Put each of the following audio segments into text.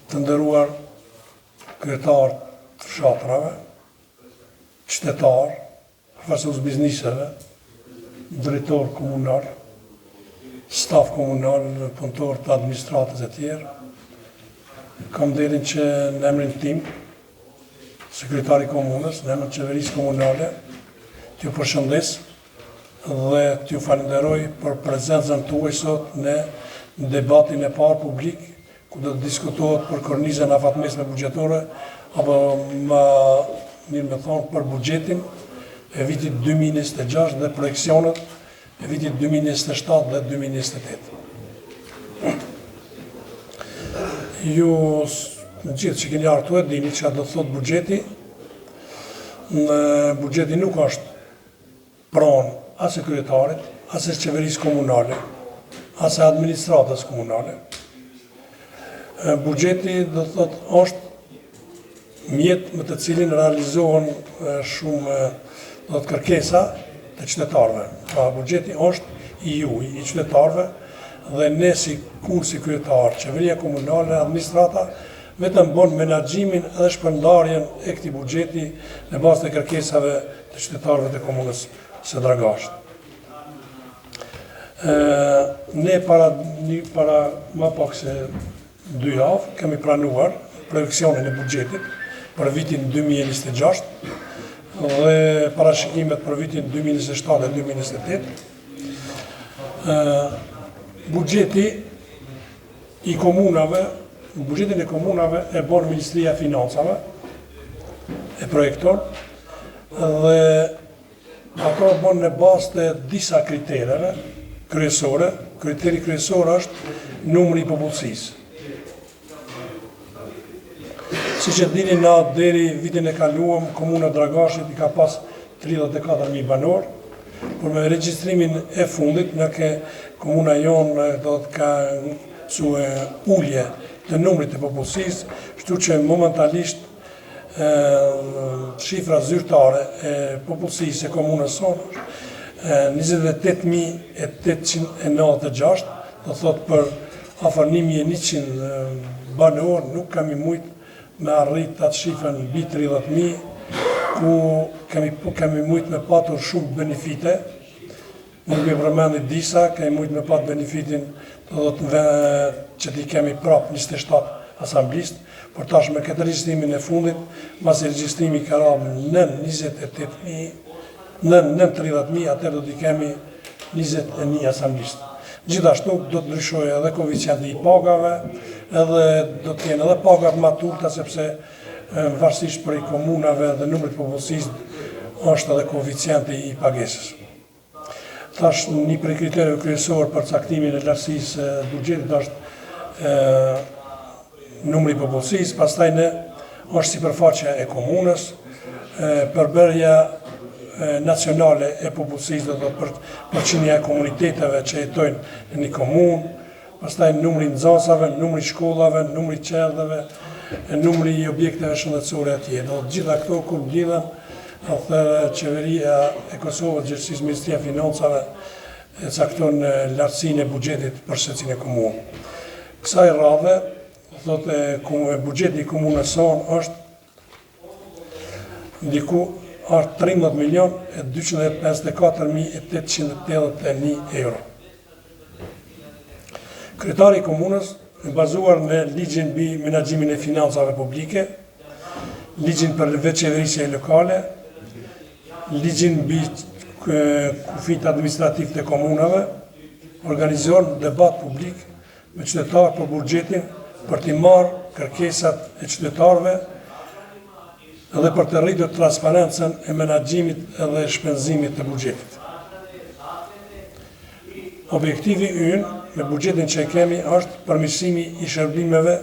të nderuar kryetar të fshatrave, qytetar, përfaqësues bizneseve, drejtor komunal, staf komunal, punëtor të administratës e tjerë. Kam nderin që në emrin tim, sekretari komunës, në emrin qeverisë komunale, t'ju përshëndes dhe t'ju falenderoj për prezencën tuaj sot në debatin e parë publik, ku do të diskutohet për kornizën afatmesme buxhetore, apo më mirë me thonë për buxhetin e vitit 2026 dhe projekcionet e vitit 2027 dhe 2028. Ju në gjithë që keni ardhur e dini që do të thotë buxheti. Buxheti nuk është pronë as e kryetarit, as e qeverisë komunale, as e administratës komunale. Buxheti do të thotë është mjet me të cilin realizohen shumë do të kërkesa të qytetarëve. Pra buxheti është i juaj, i qytetarëve, dhe ne si kryetar, qeveria komunale, administrata, vetëm bën menaxhimin dhe shpërndarjen e këtij buxheti në bazë të kërkesave të qytetarëve të komunës së Dragashit. Ne para më pak se 2 javë kemi pranuar projekcionin e buxhetit për vitin 2026 dhe parashikimet për vitin 2027 dhe 2028. Buxhetin e komunave e bën Ministria e Financave, e projekton, dhe ato bën në bazë të disa kritereve kryesore. Kriteri kryesor është numri i popullsisë. Siç e dini, na deri vitin e kaluar komuna Dragashit i ka pas 34.000 banor, por me regjistrimin e fundit në ke komuna jonë do të ka ulje të numrit të popullsisë, kështu që momentalisht shifra zyrtare e popullsisë e komunës sonë 28.896, do thot për afër 1.100 banor nuk kemi mujt me arrit atë shifrën mbi 30.000, ku kemi mujt me patur shumë benefite. Nuk me përmendit disa, kemi mujt me pat benefitin që t'i kemi prap 27 asamblist, por tash me këtë regjistrimin e fundit, mas e regjistrimi ka rabë nën 28.000, nën 30.000, atër do t'i kemi 21 asamblist. Gjithashtu do të ndryshojë edhe koeficienti i pagave, edhe do të jenë edhe pagat më të ulta, sepse varësisht për i komunave dhe numrit popullsisë është edhe koeficienti i pagesës. Tash një prej kritereve kryesor për caktimin e lartësisë së buxhetit është numri i popullsisë, pastaj është sipërfaqja e komunës, përbërja nacionale e popullsisë, do të përqindja e komuniteteve që jetojnë në një komunë, pastaj numri i nxënësave, numri i shkollave, numri i qerdheve, numri i objekteve shëndetësore atje. Do të gjitha këto kur mbledhen, qeveria e Kosovës, gjithësisht Ministria e Financave, e cakton lartësinë e buxhetit për secilin e komunë. Kësaj radhe, thotë buxheti i komunës sonë është ndiku 13.254.881 euro. Kryetari i komunës, bazuar në ligjin mbi menaxhimin e financave publike, ligjin për veçqeverisje lokale, ligjin mbi kufit administrativ të komunave, organizon debat publik me qytetarë për buxhetin, për t'i marrë kërkesat e qytetarëve edhe për të rritur transparencën e menaxhimit edhe shpenzimit të buxhetit. Objektivi ynë me buxhetin që kemi është përmirësimi i shërbimeve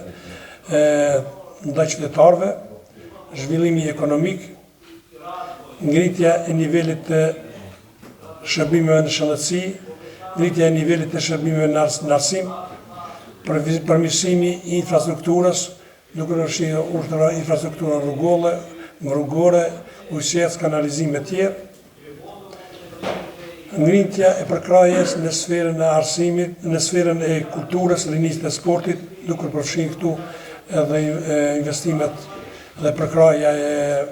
ndaj qytetarëve, zhvillimi ekonomik, ngritja e nivelit të shërbimeve në shëndetësi, ngritja e nivelit të shërbimeve në arsim, përmirësimi i infrastrukturës, duke rrëshirë infrastrukturën rrugore, ujësies, kanalizim e tjerë, ngritja e përkrajes në sferën e arsimit, në sferën e kulturës, rinisë të sportit, duke përfshirë këtu edhe investimet dhe përkraja e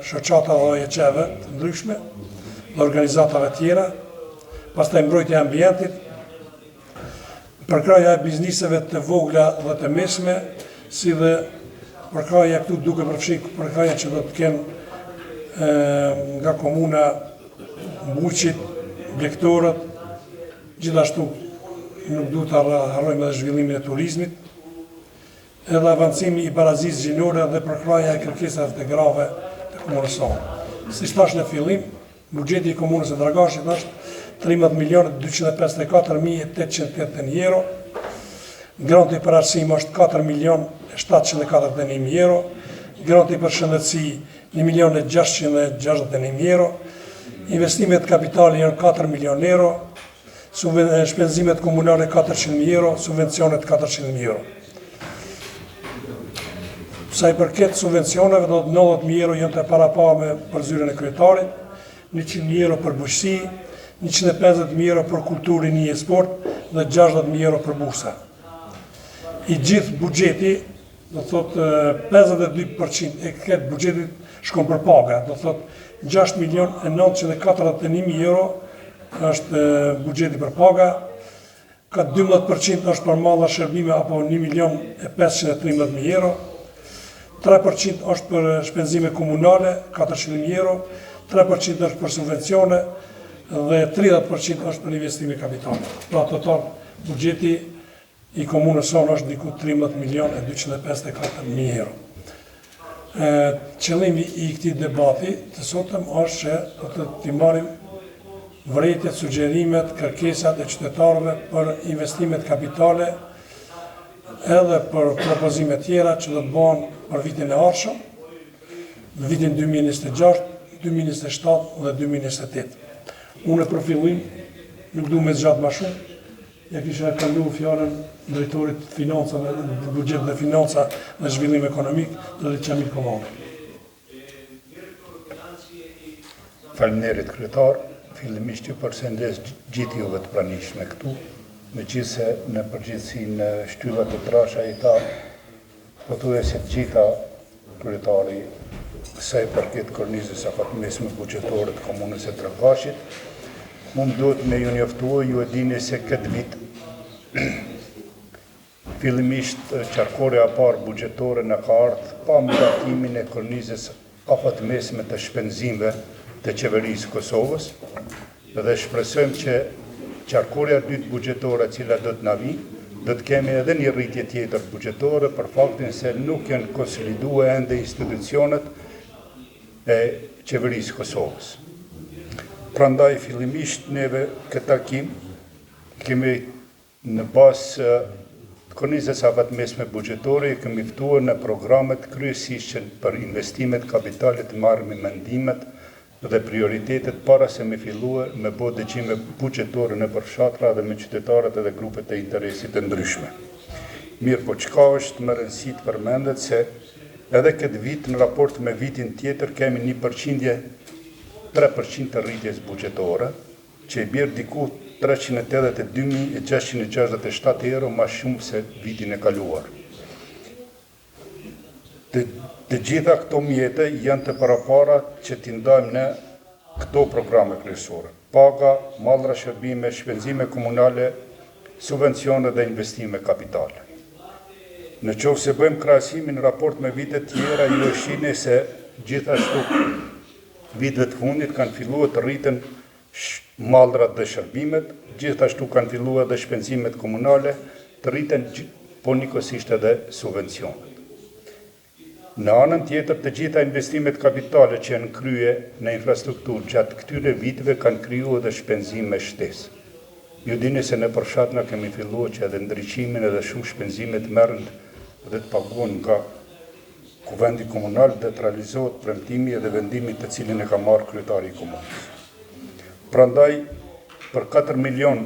shoqata dhe OEQ-ve të ndryshme dhe organizatave tjera, pastaj mbrojtja e ambientit, përkraja e bizniseve të vogla dhe të mesme, si dhe përkraja këtu duke përfshirë përkraja që do të kenë nga komuna Buqit, Blektorët, gjithashtu nuk duhet të harrojmë edhe zhvillimin e turizmit, edhe avancimi i barazisë gjinore dhe përkraja e kërkesave të grave të komunës sonë. Si thash në fillim, buxheti i komunës së Dragashit është 13.254.881 euro, granti për arsim është 4.741.000 euro, granti për shëndetësi 1.661.000 euro, investimet kapitali janë 4 milion euro, shpenzimet komunale 400.000 euro, subvencionet 400.000 euro. Sa i përket subvencioneve, do të 90.000 euro janë të parapame për zyrën e kryetarit, 100.000 euro për bujqësi, 150.000 euro për kulturë, rini e sport dhe 60.000 euro për bursa. I gjithë buxheti, do thotë 52% e këtë buxhetit shkon për paga, do thotë 6.941.000 euro është buxheti për paga, ka 12% është për malla shërbime apo 1.513.000 euro, 3% është për shpenzime komunale, 400.000 euro, 3% është për subvencione dhe 30% është për investime kapitale. Pra total, buxheti i komunës sonë është diku 13.254.000 euro. Qëllimi i këtij debati të sotëm është që do të t'i marrim vërejtjet, sugjerimet, kërkesat e qytetarëve për investimet kapitale edhe për propozime tjera që do të bëhen për vitin e ardhshëm, në vitin 2026, 2027 dhe 2028. Unë për fillim nuk du me zgjat më shumë, ja kisha kalu fjalën drejtorit financa, buxhet dhe financa dhe zhvillim ekonomik dhe Qamil Kollani. Faleminderit kryetar, fillimisht ju përshëndes gjithë juve të pranishme këtu, megjithse në përgjithësi në shtyllat e trasha i ta, pothuajse të gjitha kryetari sa i përket kornizës afatmesme buxhetore të komunës së Dragashit, mund duhet me ju njoftua, ju e dini se këtë vit fillimisht qarkore a parë buxhetore në ka ardhur pa miratimin e kornizës afatmesme të shpenzimeve të qeverisë Kosovës dhe shpresojmë që qarkoria e dytë buxhetore e cila do të na vijë, do të kemi edhe një rritje tjetër buxhetore për faktin se nuk janë konsoliduar ende institucionet e qeverisë Kosovës. Prandaj fillimisht neve këtë takim kemi në bazë të kornizës afatmesme buxhetore kemi ftuar në programet kryesisht për investimet kapitale të marrëmi mendimet dhe prioritetet para se me filluar me bë dëgjime buxhetore në përfshatra dhe me qytetarët edhe grupet e interesit të ndryshme. Mirë, po çka është më rëndësi të përmendet se edhe këtë vit në raport me vitin tjetër kemi 3% të rritjes buxhetore, që i bjerë diku 382.667 euro ma shumë se vitin e kaluar. Të gjitha këto mjete janë të parapara që t'i ndajmë në këto programe kryesore. Paga, mallra shërbime, shpenzime komunale, subvencione dhe investime kapitale. Në qoftë se bëjmë krahasimin në raport me vitet tjera, ju e shihni se gjithashtu vitet të fundit kanë filluar të rriten mallrat dhe shërbimet, gjithashtu kanë filluar edhe shpenzimet komunale, të rriten po njëkohësisht edhe subvencionet. Në anën tjetër, të gjitha investimet kapitale që janë krye në infrastrukturë gjatë këtyre viteve kanë kriju edhe shpenzime shtesë. Ju dini se në përfshat na kemi filluar që edhe ndriçimin edhe shumë shpenzimet merren dhe të paguhen nga kuvendi komunal dhe të realizohet premtimi edhe vendimi të cilin e ka marrë kryetari i komunës. Prandaj, për 4 milion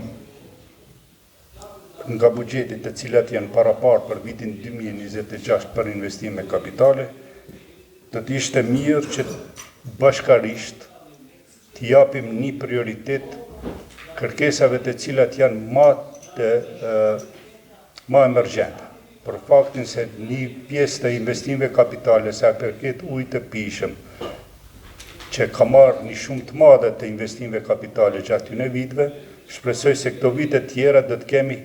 nga buxhetit të cilat janë parapar për vitin 2026 për investime kapitale, do të ishte mirë që bashkarisht të japim një prioritet kërkesave të cilat janë ma emergjente. për faktin se një pjesë të investimeve kapitale sa përket ujit të pijshëm, që ka marrë një shumë të madhe të investimeve kapitale gjatë këtyre viteve, shpresoj se këto vite tjera do të kemi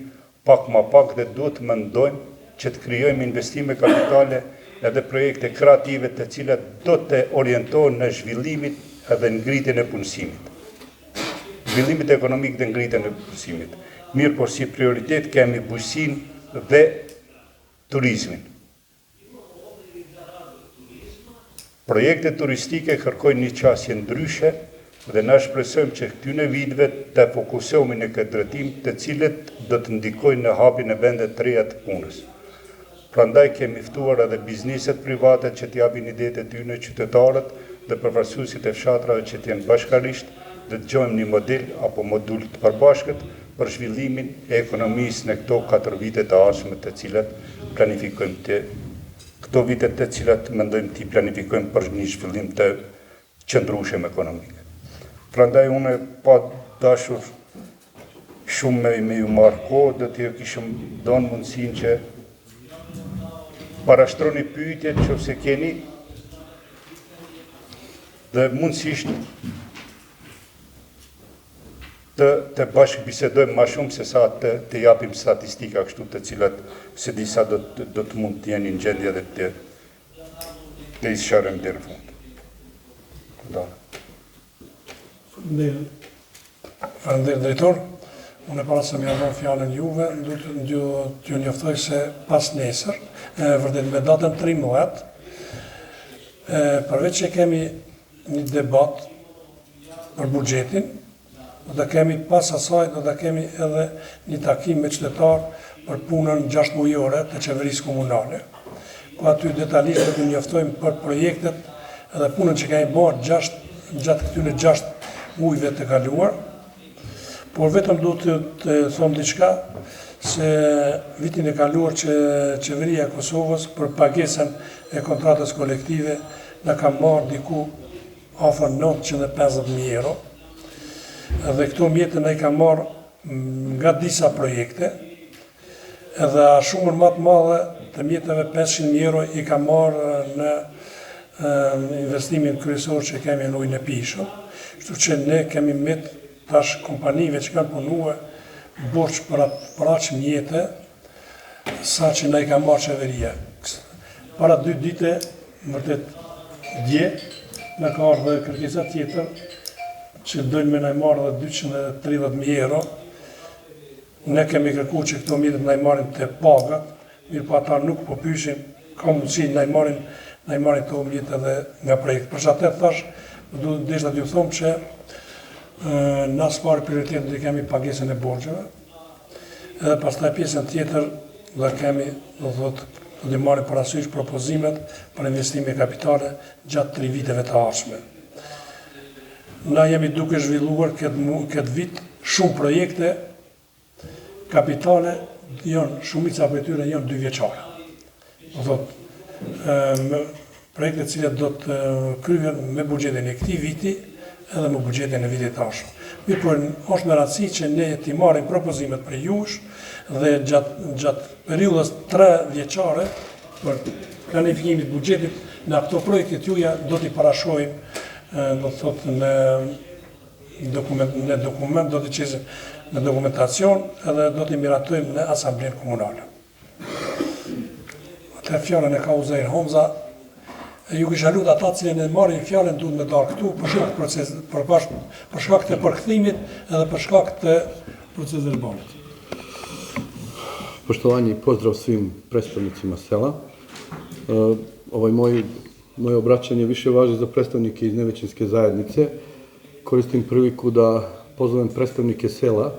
pak më pak dhe do të mendojmë që të krijojmë investime kapitale edhe projekte kreative të cilat do të orientohen në zhvillimin edhe ngritjen e punësimit. Zhvillimit ekonomik dhe ngritjen e punësimit. Mirë, por si prioritet kemi bujqësinë dhe turizmin. Projekte turistike kërkojnë një qasje ndryshe dhe na shpresojmë që këtyre viteve të fokusohemi në këtë drejtim, të cilët do të ndikojnë në hapjen e vende të reja të punës. Prandaj kemi ftuar edhe bizneset private që të japin idetë të tyre qytetarët dhe përfaqësuesit e fshatrave që të jenë bashkarisht dhe të dëgjojmë një model apo modul të përbashkët për zhvillimin e ekonomisë në këto 4 vite të ardhshme të cilat planifikojmë këto vitet të cilat mendojmë t'i planifikojmë për një zhvillim të qëndrueshëm ekonomik. Prandaj unë pa dashur shumë me ju marrë kohë, do t'ju kishëm dhënë mundësinë që parashtroni pyetjet nëse keni dhe mundësisht të bashkë bisedojmë ma shumë se sa të japim statistika kështu të cilat se disa do të mund të jenë në gjendje dhe të isharëm dhe në fund. Faleminderit drejtor, unë para se më jam fjalën juve, do t'ju njoftoj se pas nesër, vërtet me datën 13, përveç që kemi një debat për buxhetin, do të kemi pas asaj, do të kemi edhe një takim me qytetar për punën 6 mujore të qeverisë komunale. Ku aty detajisht do të njoftojmë për projektet edhe punën që kemi bërë gjatë këtyre 6 mujve të kaluar. Por vetëm do të them diçka se vitin e kaluar që qeveria e Kosovës për pagesën e kontratës kolektive na ka marrë diku afër 950.000 euro. Dhe këto mjete ne i ka marrë nga disa projekte, edhe shumën më të madhe të mjeteve 500.000 euro i ka marrë në investimin kryesor që kemi në ujin e pijshëm. Kështu që ne kemi met tash kompanive që kanë punuar borç për aq mjete sa që ne i ka marrë qeveria. Para 2 dite, vërtet dje, në ka ardhur dhe kërkesa tjetër që dojnë me najmarë dhe 230.000 euro. Ne kemi kërku që këto mjetet najmarin të pagat, mirë pa ata nuk po pyshin, ka mundësi najmarin këto mjetet edhe nga projekt. Për që atër thash, deshta t'ju thomë që në asë prioritetin dhe kemi pagesën e borgjeve, edhe pastaj pjesën tjetër dhe kemi, do të marrim parasysh propozimet për investime kapitale gjatë 3 viteve të ardhshme. Na jemi duke zhvilluar këtë vit shumë projekte kapitale, shumica për tyre janë 2 vjeçare. Projekte cilat do të kryhen me buxhetin e këtij viti edhe me buxhetin e vitit të ardhshëm. Mirë, por është me rëndësi që ne t'i marrim propozimet për jush dhe gjatë periudhës 3 vjeçare për planifikimin e buxhetit në ato projekte juja do t'i parashojmë do të thotë në dokument, do të qesim në dokumentacion edhe do të miratojmë në asamblenë komunale. Atër fjallën e ka Uzair Homza, ju kisha lutë ata cilën e marrin fjallën duhet me darë këtu për shkak të përkthimit edhe për shkak të procesit verbalit. Poštovanje i pozdrav svim predstavnicima sela. Moje obraćanje više važi za predstavnike iz nevećinske zajednice. Koristim priliku da pozovem predstavnike sela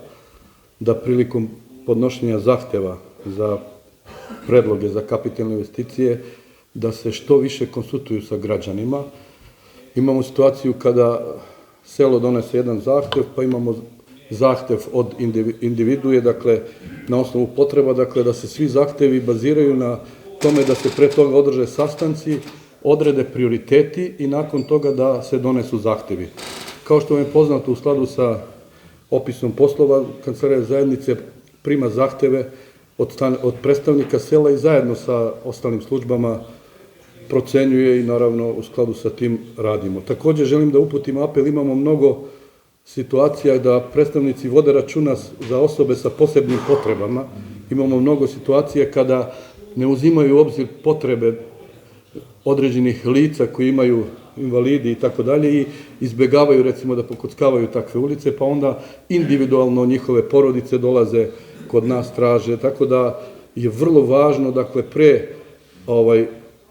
da prilikom podnošenja zahteva za predloge za kapitalne investicije da se što više konsultuju sa građanima. Imamo situaciju kada selo donese jedan zahtev, pa imamo zahtev od individuje, dakle, na osnovu potreba, dakle, da se svi zahtevi baziraju na tome da se pre toga održe sastanci, odrede prioriteti i nakon toga da se donesu zahtevi. Kao što vam je poznato, u skladu sa opisom poslova, Kancelarija zajednice prima zahteve od predstavnika sela i zajedno sa ostalim službama procenjuje i naravno u skladu sa tim radimo. Takođe želim da uputim apel, imamo mnogo situacija da predstavnici vode računa za osobe sa posebnim potrebama, imamo mnogo situacija kada ne uzimaju u obzir potrebe određenih lica koji imaju invalidi i tako dalje i izbegavaju recimo da pokockavaju takve ulice, pa onda individualno njihove porodice dolaze kod nas, traže, tako da je vrlo važno, dakle, pre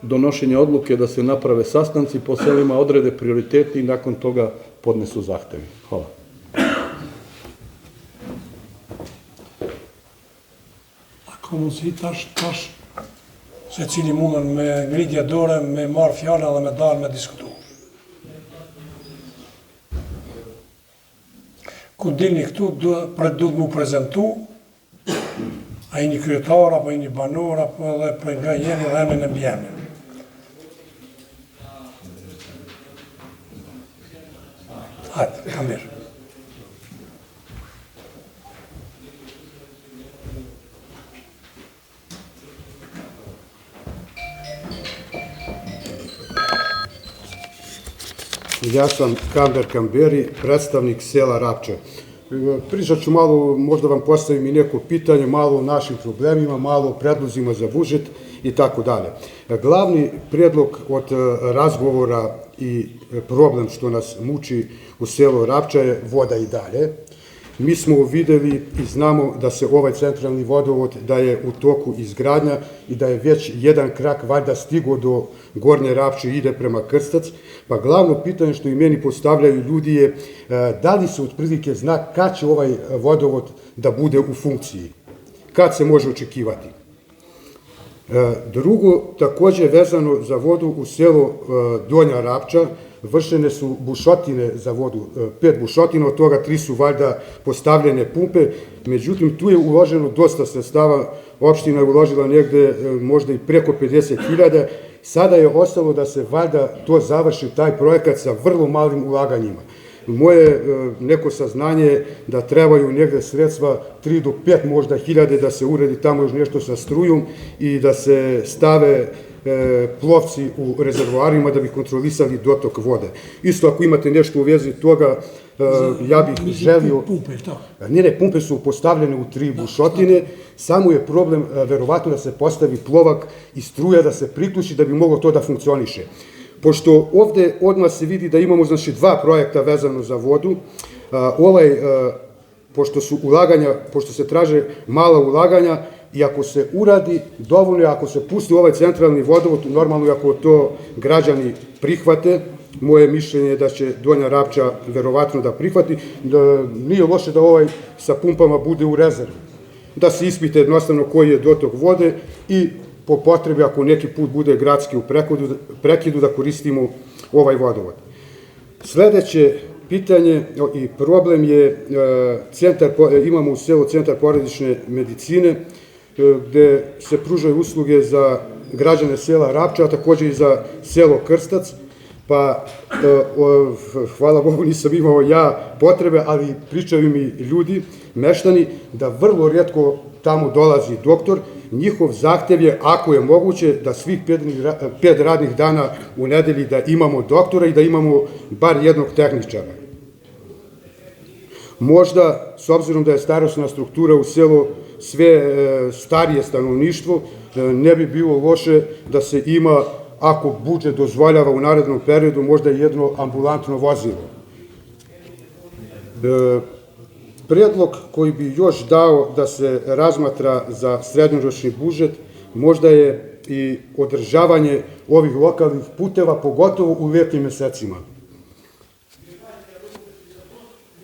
donošenja odluke da se naprave sastanci po selima, odrede prioriteti i nakon toga podnesu zahtevi. Hvala. Ka mundësi tash se cili mundën me ngritje dore, me marrë fjala dhe me dalë me diskutu. Ku dilni këtu, duhet mu prezentu, a i një kryetar, apo i një banor, apo edhe për nga jeni dhe emrin e mbjemin. Hajde, kam mirë. Ja sam Kamber Kamberi, predstavnik sela Rapče. Pričat ću malo, možda vam postavim i neko pitanje, malo o našim problemima, malo o predlozima za budžet i tako dalje. Glavni predlog od razgovora i problem što nas muči u selu Rapča je voda i dalje. Mi smo videli i znamo da se ovaj centralni vodovod, da je u toku izgradnja i da je već jedan krak valjda stigo do Gornje Rapče i ide prema Krstac. Pa glavno pitanje što i meni postavljaju ljudi je da li se otprilike zna kad će ovaj vodovod da bude u funkciji, kad se može očekivati. Drugo, takođe vezano za vodu u selo Donja Rapča, vršene su bušotine za vodu, 5 bušotina, od toga 3 su valjda postavljene pumpe, međutim tu je uloženo dosta sredstava, opština je uložila negde možda i preko 50.000, sada je ostalo da se valjda to završi, taj projekat sa vrlo malim ulaganjima. Moje neko saznanje je da trebaju negde sredstva 3 do 5 možda hiljade da se uredi tamo još nešto sa strujom i da se stave plovci u rezervoarima da bi kontrolisali dotok vode. Isto ako imate nešto u vezi toga, ja bih želio... Pumpe, tako? Ne, pumpe su postavljene u 3 bušotine, samo je problem verovatno da se postavi plovak i struja da se priključi da bi moglo to da funkcioniše. Pošto ovde odmah se vidi da imamo znači 2 projekta vezano za vodu, pošto se traže mala ulaganja i ako se uradi dovoljno, ako se pusti ovaj centralni vodovod, normalno ako to građani prihvate, moje mišljenje je da će Donja Rapča verovatno da prihvati, da nije loše da ovaj sa pumpama bude u rezervi, da se ispite jednostavno koji je dotok vode i po potrebi, ako neki put bude gradski u prekidu, da koristimo ovaj vodovod. Sledeće pitanje i problem je, imamo u selu centar porodične medicine, gde se pružaju usluge za građane sela Rapča, a takođe i za selo Krstac, pa hvala Bogu nisam imao ja potrebe, ali pričaju mi ljudi, meštani, da vrlo rijetko tamo dolazi doktor. Njihov zahtev je, ako je moguće, da svih 5 radnih dana u nedelji da imamo doktora i da imamo bar jednog tehničara. Možda, s obzirom da je starosna struktura u selu sve starije stanovništvo, ne bi bilo loše da se ima, ako budžet dozvoljava u narednom periodu, možda jedno ambulantno vozilo. Predlog koji bi još dao da se razmatra za srednjoročni budžet, možda je i održavanje ovih lokalnih puteva, pogotovo u letnjim mesecima.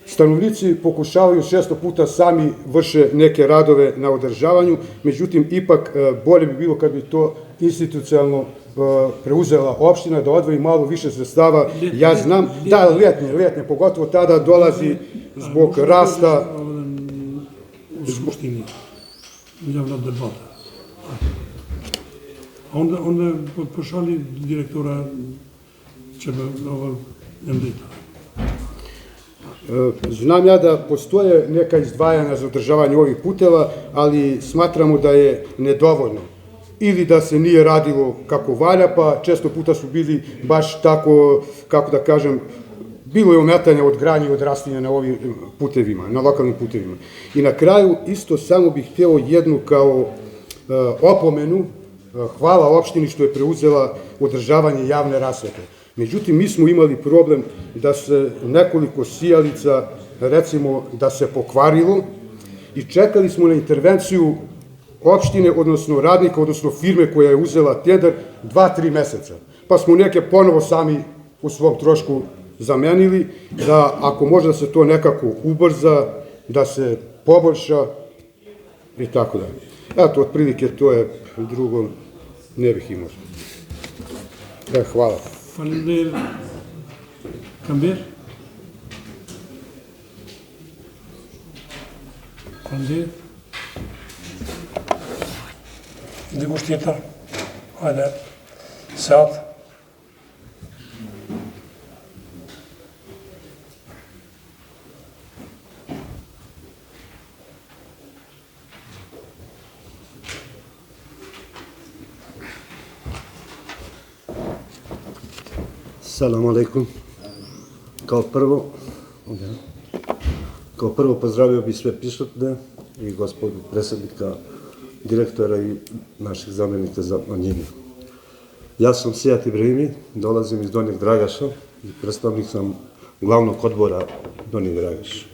Stanovnici pokušavaju 600 puta sami vrše neke radove na održavanju, međutim, ipak bolje bi bilo kad bi to institucionalno preuzela opština, da odvoji malo više sredstava. Ja znam, da, letnje, pogotovo tada dolazi zbog rasta... U Skupštini, javna debata. Onda pošali direktora MD-a. Znam ja da postoje neka izdvajanja za održavanje ovih puteva, ali smatramo da je nedovoljno. Ili da se nije radilo kako valja, pa često puta su bili baš tako, kako da kažem, bilo je ometanja od granja i od rastinja na ovim putevima, na lokalnim putevima. I na kraju isto samo bih hteo jednu kao opomenu, hvala opštini što je preuzela održavanje javne rasvete. Međutim, mi smo imali problem da se nekoliko sijalica, recimo, da se pokvarilo i čekali smo na intervenciju opštine, odnosno radnika, odnosno firme koja je uzela tender 2-3 meseca. Pa smo neke ponovo sami u svom trošku zamenili, da ako može da se to nekako ubrza, da se poboljša i tako dalje. Eto, otprilike to je, drugo ne bih imao. Hvala. Faleminderit. Kambir? Faleminderit. Dikush tjetër? Hajde. Seat. Salamu alaikum. Kao prvo pozdravio bih sve prisutne i gospodu predsjednika, direktora i naših zamjenika za manjinu. Ja sam Sijat Ibrahimi, dolazim iz Donjeg Dragaša i predstavnik sam glavnog odbora Donjeg Dragaša.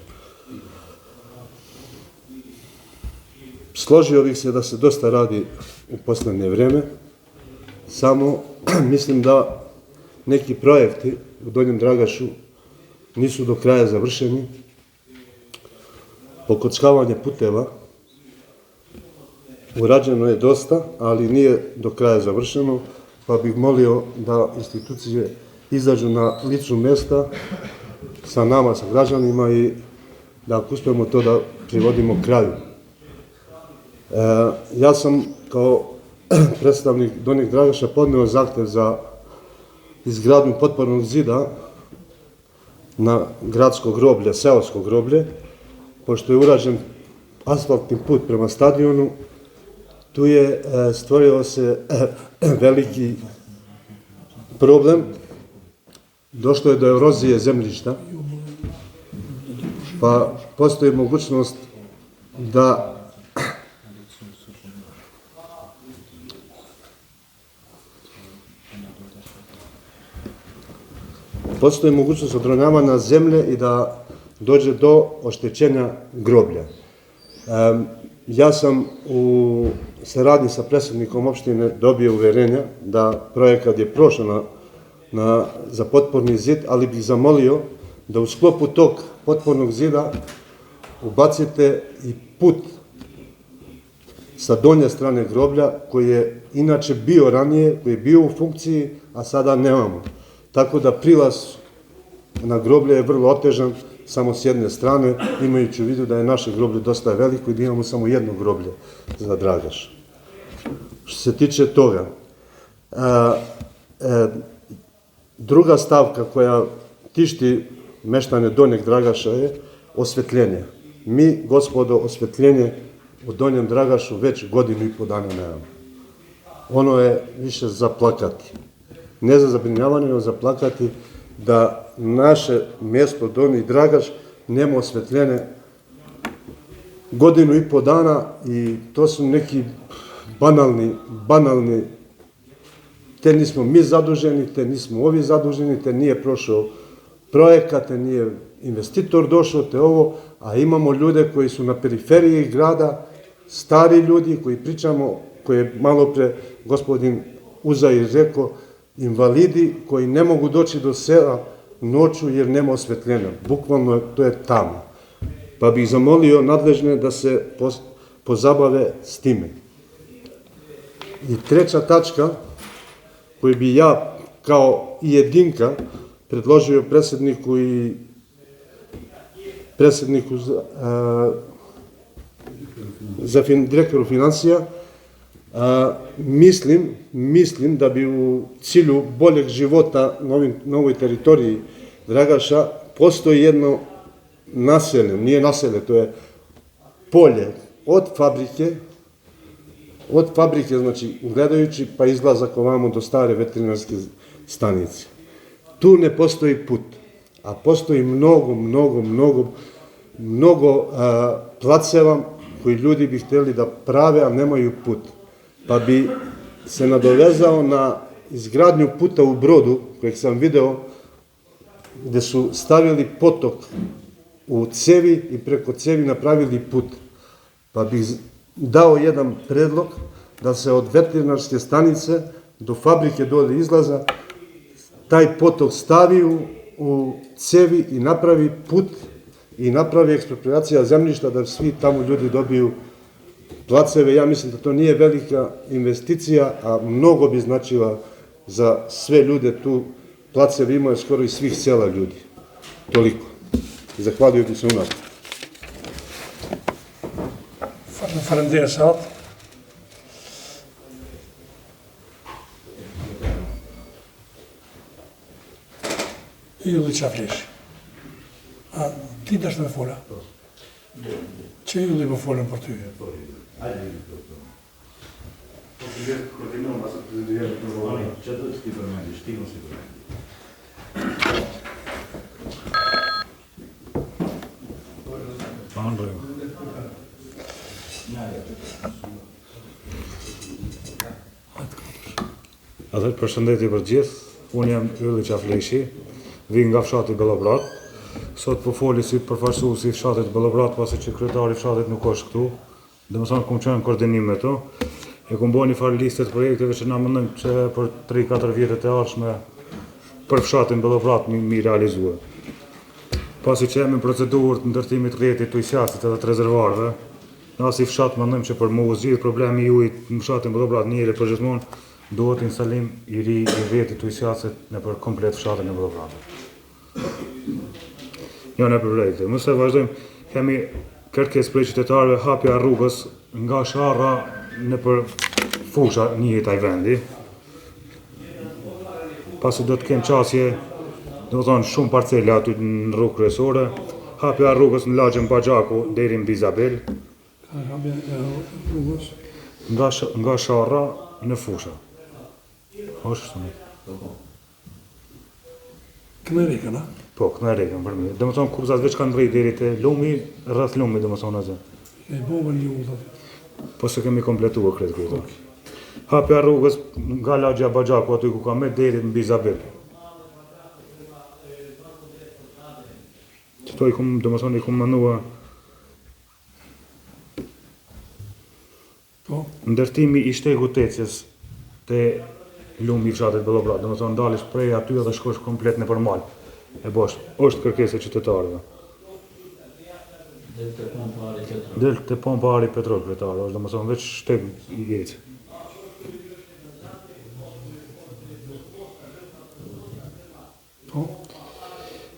Složio bih se da se dosta radi u posljednje vrijeme, samo mislim da neki projekti u Donjem Dragašu nisu do kraja završeni. Pokockavanje puteva urađeno je dosta, ali nije do kraja završeno, pa bih molio da institucije izađu na licu mjesta sa nama, sa građanima i da ako uspijemo to da privodimo kraju. Ja sam kao predstavnik Donjeg Dragaša podneo zahtjev za izgradnju potpornog zida na gradsko groblje, seosko groblje, pošto je urađen asfaltni put prema stadionu, tu je stvorio se veliki problem, došlo je do erozije zemljišta, pa postoji mogućnost da odronjavanja zemlje i da dođe do oštećenja groblja. Ja sam u saradnji sa predsjednikom opštine dobio uverenja da projekat je prošao za potporni zid, ali bih zamolio da u sklopu tog potpornog zida ubacite i put sa donje strane groblja, koji je inače bio ranije, koji je bio u funkciji, a sada nemamo. Tako da prilaz na groblje je vrlo otežan samo s jedne strane, imajući u vidu da je naše groblje dosta veliko i da imamo samo jedno groblje za Dragaš. Što se tiče toga, druga stavka koja tišti meštane Donjeg Dragaša je osvetljenje. Mi, gospodo, osvetljenje u Donjem Dragašu već 1,5 godinu nemamo. Ono je više za plakati. Ne za zabrinjavanje, nego za plakati da naše mjesto Donji Dragaš nema osvetljene 1,5 dana i to su neki banalni, te nismo mi zaduženi, te nismo ovi zaduženi, te nije prošao projekat, te nije investitor došao, te ovo, a imamo ljude koji su na periferiji grada, stari ljudi koji pričamo, koji je malo pre gospodin Uzair rekao, invalidi koji ne mogu doći do sela noću jer nema osvetljenja. Bukvalno to je tamo. Pa bih zamolio nadležne da se pozabave s time. I treća tačka koju bi ja kao i jedinka predložio predsjedniku za direktoru financija, mislim da bi u cilju boljeg života na ovoj teritoriji Dragaša postoji jedno naselje, nije naselje, to je polje od fabrike, znači gledajući pa izlazak ovamo do stare veterinarske stanice. Tu ne postoji put, a postoji mnogo placeva koji ljudi bi htjeli da prave, a nemaju put. Pa bi se nadovezao na izgradnju puta u Brodu, kojeg sam video, gde su stavili potok u cevi i preko cevi napravili put. Pa bih dao jedan predlog da se od veterinarske stanice do fabrike dole izlaza taj potok stavi u cevi i napravi put i napravi ekspropriacija zemljišta da svi tamo ljudi dobiju placeve. Ja mislim da to nije velika investicija, a mnogo bi značila za sve ljude tu. Placeve imaju skoro iz svih sela ljudi. Toliko. Zahvaljujem ti se unaprijed. Faleminderit. Ylli Qafleshi. A ti dash me fola? Që Ylli më folën për ty? Atëherë përshëndetje për gjithë, unë jam Ylli Qafleshi, vi nga fshati Bellobrat. Sot po foli si përfaqësues i fshatit Bellobrat, pasi që kryetari i fshatit nuk është këtu. Domethënë kum qenë në koordinim me to. E kum bërë një farë listë të projekteve që na mendojmë që për 3-4 vjetët e ardhshme për fshatin Bellobrat mi realizue. Pasi që jemi në procedurë të ndërtimit të rrjetit të ujësjasit edhe të rezervarëve, na si fshat mendojmë që për më zgjidh problemi i ujit në fshatin Bellobrat një herë për gjithmonë, duhet instalim i ri i rrjetit të ujësjasit në për komplet fshatin e Bellobratit. Jo në projekte. Mëse vazhdojmë, kemi kërkesë prej qytetarëve hapja rrugës nga Sharra në për fusha një taj vendi. Pasi do të kenë qasje, do të thonë shumë parcela aty në rrugë kryesore, hapja rrugës në lagjën Bagjaku deri në Bizabel. Nga Sharra në fusha. Është Kënërikën, a? Po, kënërikën për mi. Dhe më thonë kupzat veç kanë vrejt deri të lumi, rrëth lumi dhe më thonë atë. E bovën një udhët. Po se kemi kompletuar kretë kërëta. Hapja rrugës nga lagja Bagjaku aty ku ka me deri në Bizabel. Qëto i kumë, dhe më thonë i kumë mënua ndërtimi i shtegu tecjes të lumi i fshatit Bellobrat, dhe më thonë dalish prej aty edhe shkosh komplet në përmal. E bosh, është kërkesë e qytetarëve. Del të pompa ari petrol kretarë, është dhe më thonë veç shteg i ecë.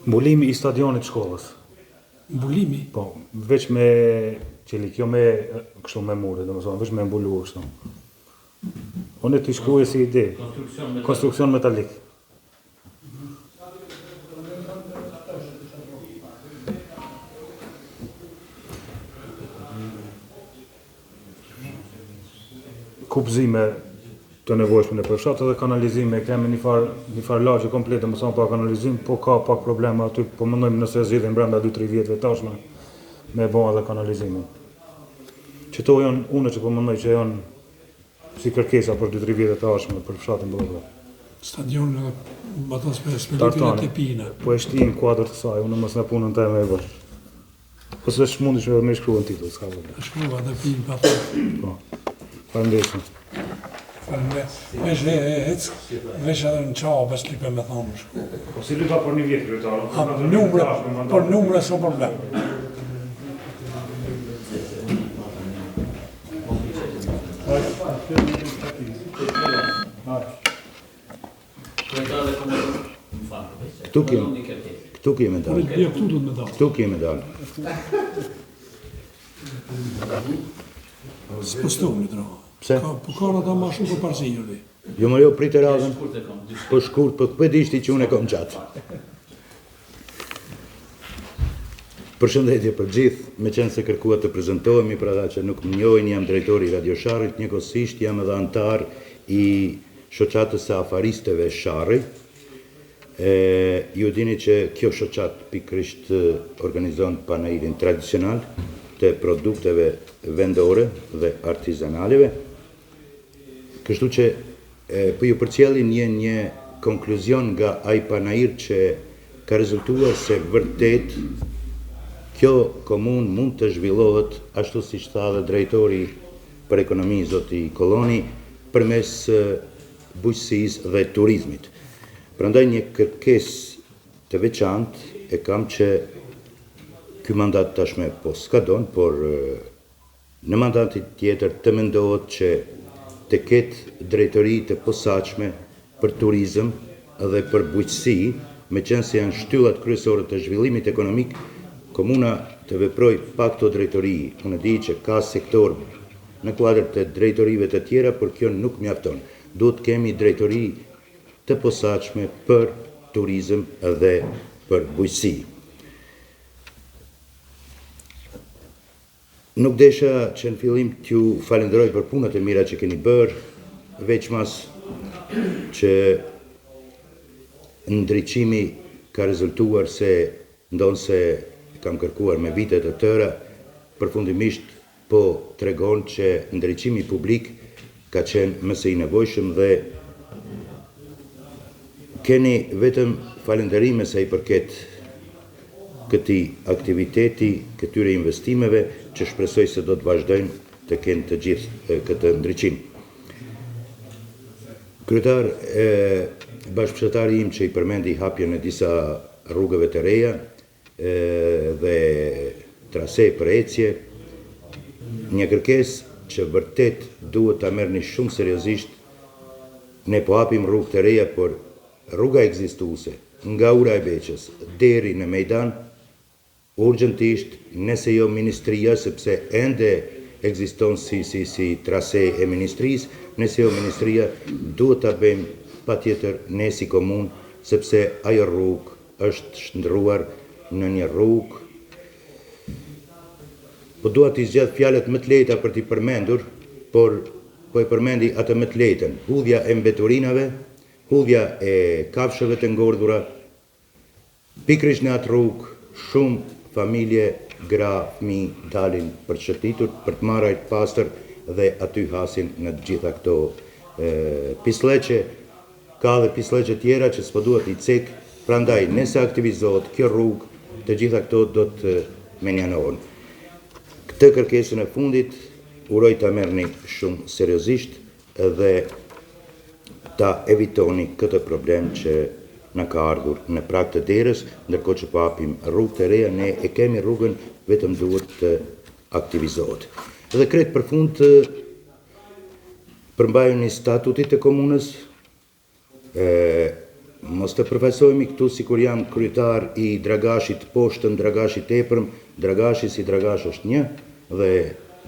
Mbulimi i stadionit shkollës. Mbulimi? Po, veç me qelik, jo me kështu me mure, dhe më thonë, veç me mbulu kështu. Unë t'i shkruaj si ide. Konstruksion metalik. Kupëzime të nevojshme në përfshat edhe kanalizime, kemi një farë lagje komplete, më thonë pa kanalizim, po ka pak probleme aty, po mëndojmë nëse zgjidhen brenda 2-3 vjetëve tashme me bon edhe kanalizimin. Qëto janë une që po mëndoj që janë si kërkesa për 2-3 vjetët e ardhshme për fshatin Bellobrat. Stadion në batas për spelitin e tepina. Po e shtin kuadrë të saj, unë mos në punën të e me e bërë. Po se shmundi që me shkruan titull, s'ka vëllë. Shkruva dhe pinë pa të. Po, falenderoj. Falenderoj. Vesh edhe në qabës lipe me thonë shku. Po si lypa për një vjetë kryetarë? Për numre s'o problem. Këtu kemi dalë. Këtu kemi dalë. S'postu një droga. Pse? Po ka në ta ma shumë për parësirëvi. Jo më jo pritë radhën. Po shkurt, po këtë ishti që unë e kom qatë. Përshëndetje për gjithë, me qenë se kërkuat të prezentohemi, për ata që nuk më njohin, jam drejtori Radio Sharrit, njëkohësisht jam edhe antar i shoqatës së afaristëve Sharri. Ju dini që kjo shoqatë pikërisht organizon panairin tradicional të produkteve vendore dhe artizanaleve. Kështu që për ju përcjellin një konkluzion nga ai panair që ka rezultuar se vërtet kjo komunë mund të zhvillohet ashtu siç tha dhe drejtori për ekonomi zoti Koloni përmes bujqësisë dhe turizmit. Prandaj një kërkesë të veçantë e kam që ky mandat tashmë po skadon, por në mandatin tjetër të mendohet që të ketë drejtori të posaçme për turizëm dhe për bujqësi, meqense se janë shtyllat kryesore të zhvillimit ekonomik, komuna të veproj pa këto drejtori. Unë di që ka sektor në kuadër të drejtorive të tjera, por kjo nuk mjafton. Duhet kemi drejtori të posaçme për turizëm dhe për bujqësi. Nuk desha që në fillim t'ju falenderoj për punët e mira që keni bërë, veçmas që ndriçimi ka rezultuar se ndonë se kam kërkuar me vitet të tëra, përfundimisht po tregon që ndriçimi publik ka qenë më së i nevojshëm dhe keni vetëm falënderime sa i përket këtij aktiviteti, këtyre investimeve që shpresoj se do të vazhdojnë të kenë të gjithë këtë ndriçim. Kryetar, bashkëfshatari im që i përmendi hapjen e disa rrugëve të reja dhe trase për ecje, një kërkesë që vërtet duhet ta merrni shumë seriozisht. Ne po hapim rrugë të reja, por rruga ekzistuese nga Ura e Beqës deri në Mejdan, urgjentisht, nëse jo ministria, sepse ende ekziston si trase e ministrisë, nëse jo ministria, duhet ta bëjmë patjetër ne si komunë, sepse ajo rrugë është shndruar në një rrugë. Po dua t'i zgjedh fjalët më të lehta për t'i përmendur, por po e përmendi atë më të lehtën. Hudhja e mbeturinave, hudhja e kafshëve të ngordhura, pikërisht në atë rrugë shumë familje, gra, fëmijë dalin për të shëtitur, për të marrë ajër pastër dhe aty hasin në të gjitha këto pisleqe. Ka dhe pisleqe tjera që s'po duhet i cek, prandaj nëse aktivizohet kjo rrugë, të gjitha këto do të menjanohen. Këtë kërkesën e fundit uroj ta merrni shumë seriozisht dhe ta evitoni këtë problem që na ka ardhur në prag të derës, ndërkohë që po hapim rrugë të reja, ne e kemi rrugën, vetëm duhet të aktivizohet. Dhe krejt për fund përmbajuni statutit të komunës, mos të përfaqësohemi këtu sikur jam kryetar i Dragashit poshtëm, Dragashit tepërm. Dragashi si Dragash është një dhe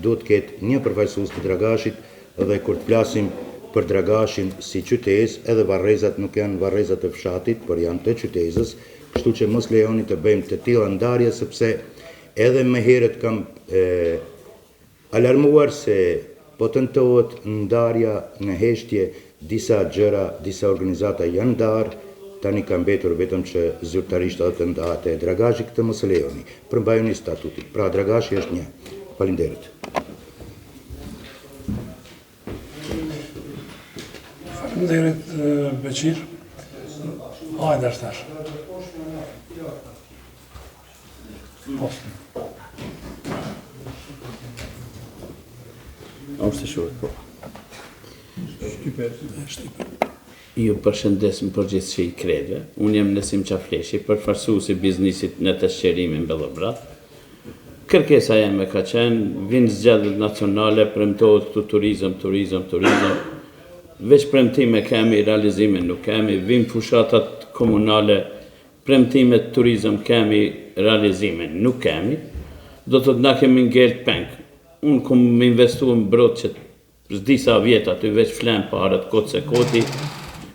duhet ketë një përfaqësues të Dragashit, dhe kur të flasim për Dragashin si qytetës, edhe varrezat nuk janë varrezat të fshatit, por janë të qytetës, kështu që mos lejoni të bëjmë të tilla ndarje, sepse edhe më herët kam alarmuar se po tentohet ndarja në heshtje, disa gjëra, disa organizata janë ndarë, tani ka mbetur vetëm që zyrtarisht atë ndahet e Dragashi, këtë mos e lejoni. Përmbajuni statutin. Pra Dragashi është një. Faleminderit. Faleminderit Beqir. Hajde tash. Është shurt, po. Ju përshëndesim përgjithësi krejtëve. Unë jam Nesim Qafleshi, përfaqësuesi i biznesit në të shqerimin Bellobrat. Kërkesa jeme ka qenë, vinë zgjedhjet nacionale, premtohet këtu turizëm. Veç premtime kemi, realizime nuk kemi, vinë fushatat komunale, premtime turizëm kemi, realizime nuk kemi. Do të na kemi ngel peng. Unë kom investu në brot që disa vjeta të veç flen parët kotë se koti,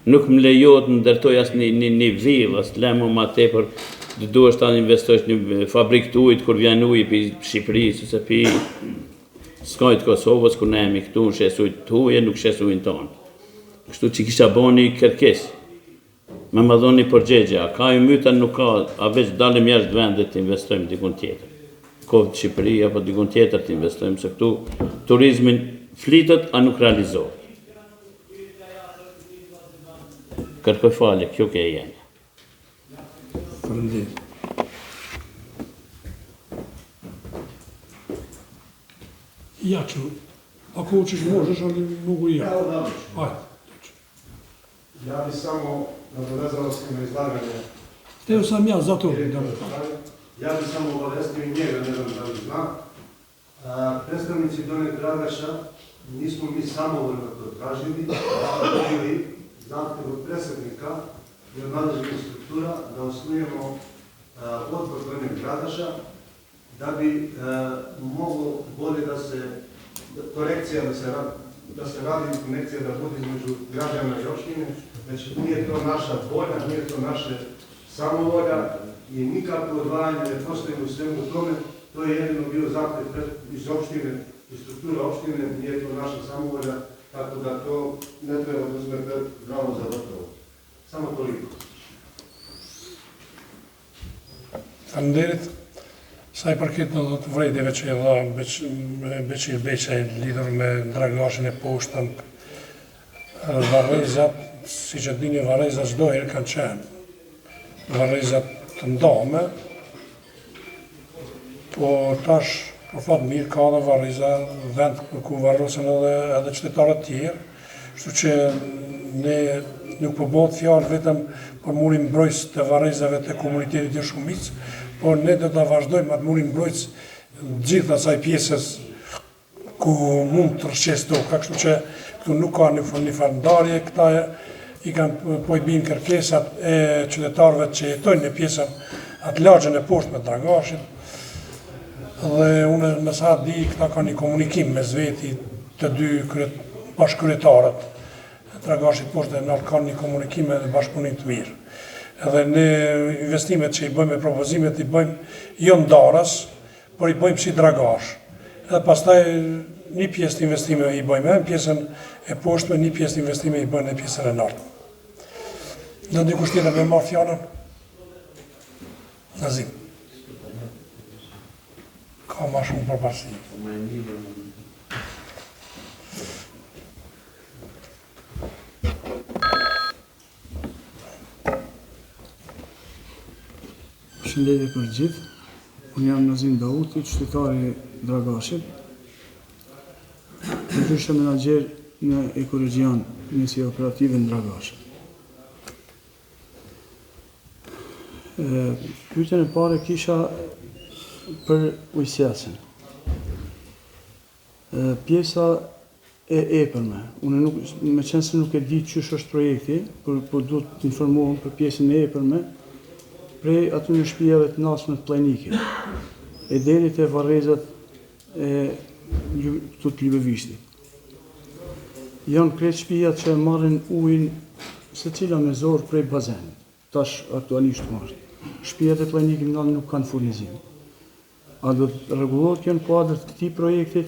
nuk më lejohet në ndërtoj as një villë, as lemu ma tepër, Dë duhesh ta investojsh një fabrikë të ujit, kur vjen uji për Shqipërisë, ose për skajt Kosovës, kur ne jemi këtu, shes ujt të huje, nuk shes ujnë tonë. Kështu që kisha bo një kërkes, me më dhoni një përgjegje, a ka i myta, nuk ka, a veç dalim jashtë vendit të investojmë dikun tjetër. Kovë të Shqipëri, apo dikun tjetër të investojmë, se këtu turizmin flitet, a nuk realizohet. Kërkoj falje, kjo ke jenë. Faleminderit. Ja që, ako që možeš, ali mogu i ja. Ajde. Ja bi samo nadovezao se na izlaganje. Hteo sam ja zato Ja bi samo obavestio i njega, ne znam da li zna. Predstavnici Donjeg Dragaša nismo mi samovoljno to tražili, da smo dobili zahtev od predsjednika i od nadležnih struktura da osnujemo odbor Donjeg Dragaša da bi moglo bolje da se korekcija, da se radi konekcija da bude između građana i opštine, već nije to naša volja, nije to naše samovolja i nikakvo odvajanje ne postoji u svemu tome, to je jedino bio zahtev iz opštine, iz struktura opštine, nije to naša samovolja, tako da to ne treba da uzmete zdravo za gotovo. Samo toliko. Faleminderit. Sa i përket në të vrejtjeve që i dha Beqir Beqaj lidhur me Dragashin e poshtën, varrezat, si që dini, varrezat çdo herë kanë qenë varrezat të ndame, po tash, për fat mirë, ka dhe varreza vend ku varrosen edhe qytetarët tjerë, kështu që ne nuk po bëhet fjalë vetëm për murin mbrojtës të varrezave të komunitetit të shumicë, por ne do të vazhdojmë atë murin mbrojtës gjithë asaj pjesës ku mund të rrshqes toka, kështu që këtu nuk ka një farndarje, këta i kanë po i binë kërkesat e qytetarëve që jetojnë në pjesën atë lagjën e poshtë me Dragashit, dhe unë me sa di këta ka një komunikim me zveti të dy bashkëkryetarët, Dragashit poshtë dhe nalt ka një komunikim dhe bashkëpunim të mirë. Edhe ne investimet që i bëjmë e propozimet i bëjmë jo ndarës, por i bëjmë si Dragash. Edhe pastaj një pjesë të investimeve i bëjmë edhe pjesën e poshtme, një pjesë të investimeve i bëjmë edhe pjesën e nartë. Në dikush tjetër me marrë fjalën? Nazim. Ka ma shumë përparësi. Shëndetje për gjithë, unë jam Nazim Dauti, qytetari Dragashit, ndryshe menaxher në Ekoregjion, njësi operative në Dragashit. Pyetjen e parë kisha për ujësjasin. Pjesa e epërme, unë me qenë se nuk e di ç'është projekti, por duhet të informohem për pjesën e epërme, prej aty në shtëpiave të nasme të Plajnikit, e deri te varrezat e këtu të Libevishtit. Janë krejt shtëpijat që marrin ujin secila me zor prej bazenit, tash aktualisht marrë. Shtëpijat e Plajnikit nuk kanë furnizim. A do të rregullohet kjo në kuadër të këtij projektit,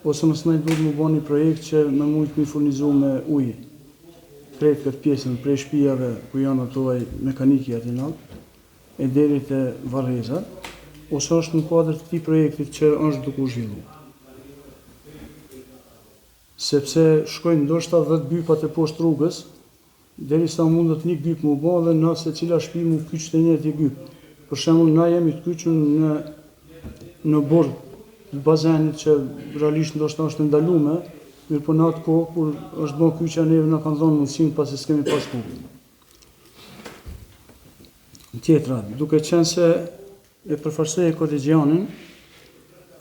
ose mos ne duhet të bëni një projekt që me mund të furnizu me ujë krejt këtë pjesën prej shtëpijave ku janë ato mekaniki aty nalt, e deri te varrezat, ose është në kuadër të këtij projektit që është duke u zhvilluar. Sepse shkojnë ndoshta 10 bypat e poshtë rrugës, derisa mundet një gyp më bë dhe në secila shtëpi mu kyç të njëjti gyp. Për shembull, na jemi të kyçur në bord të bazenit që realisht ndoshta është ndaluar, mirë po në atë kohë kur është bën kyçja neve na kanë dhënë mundësinë pasi s'kemi pas punë. Tjetra, duke qenë se e përfaqësoj Ekoregjionin,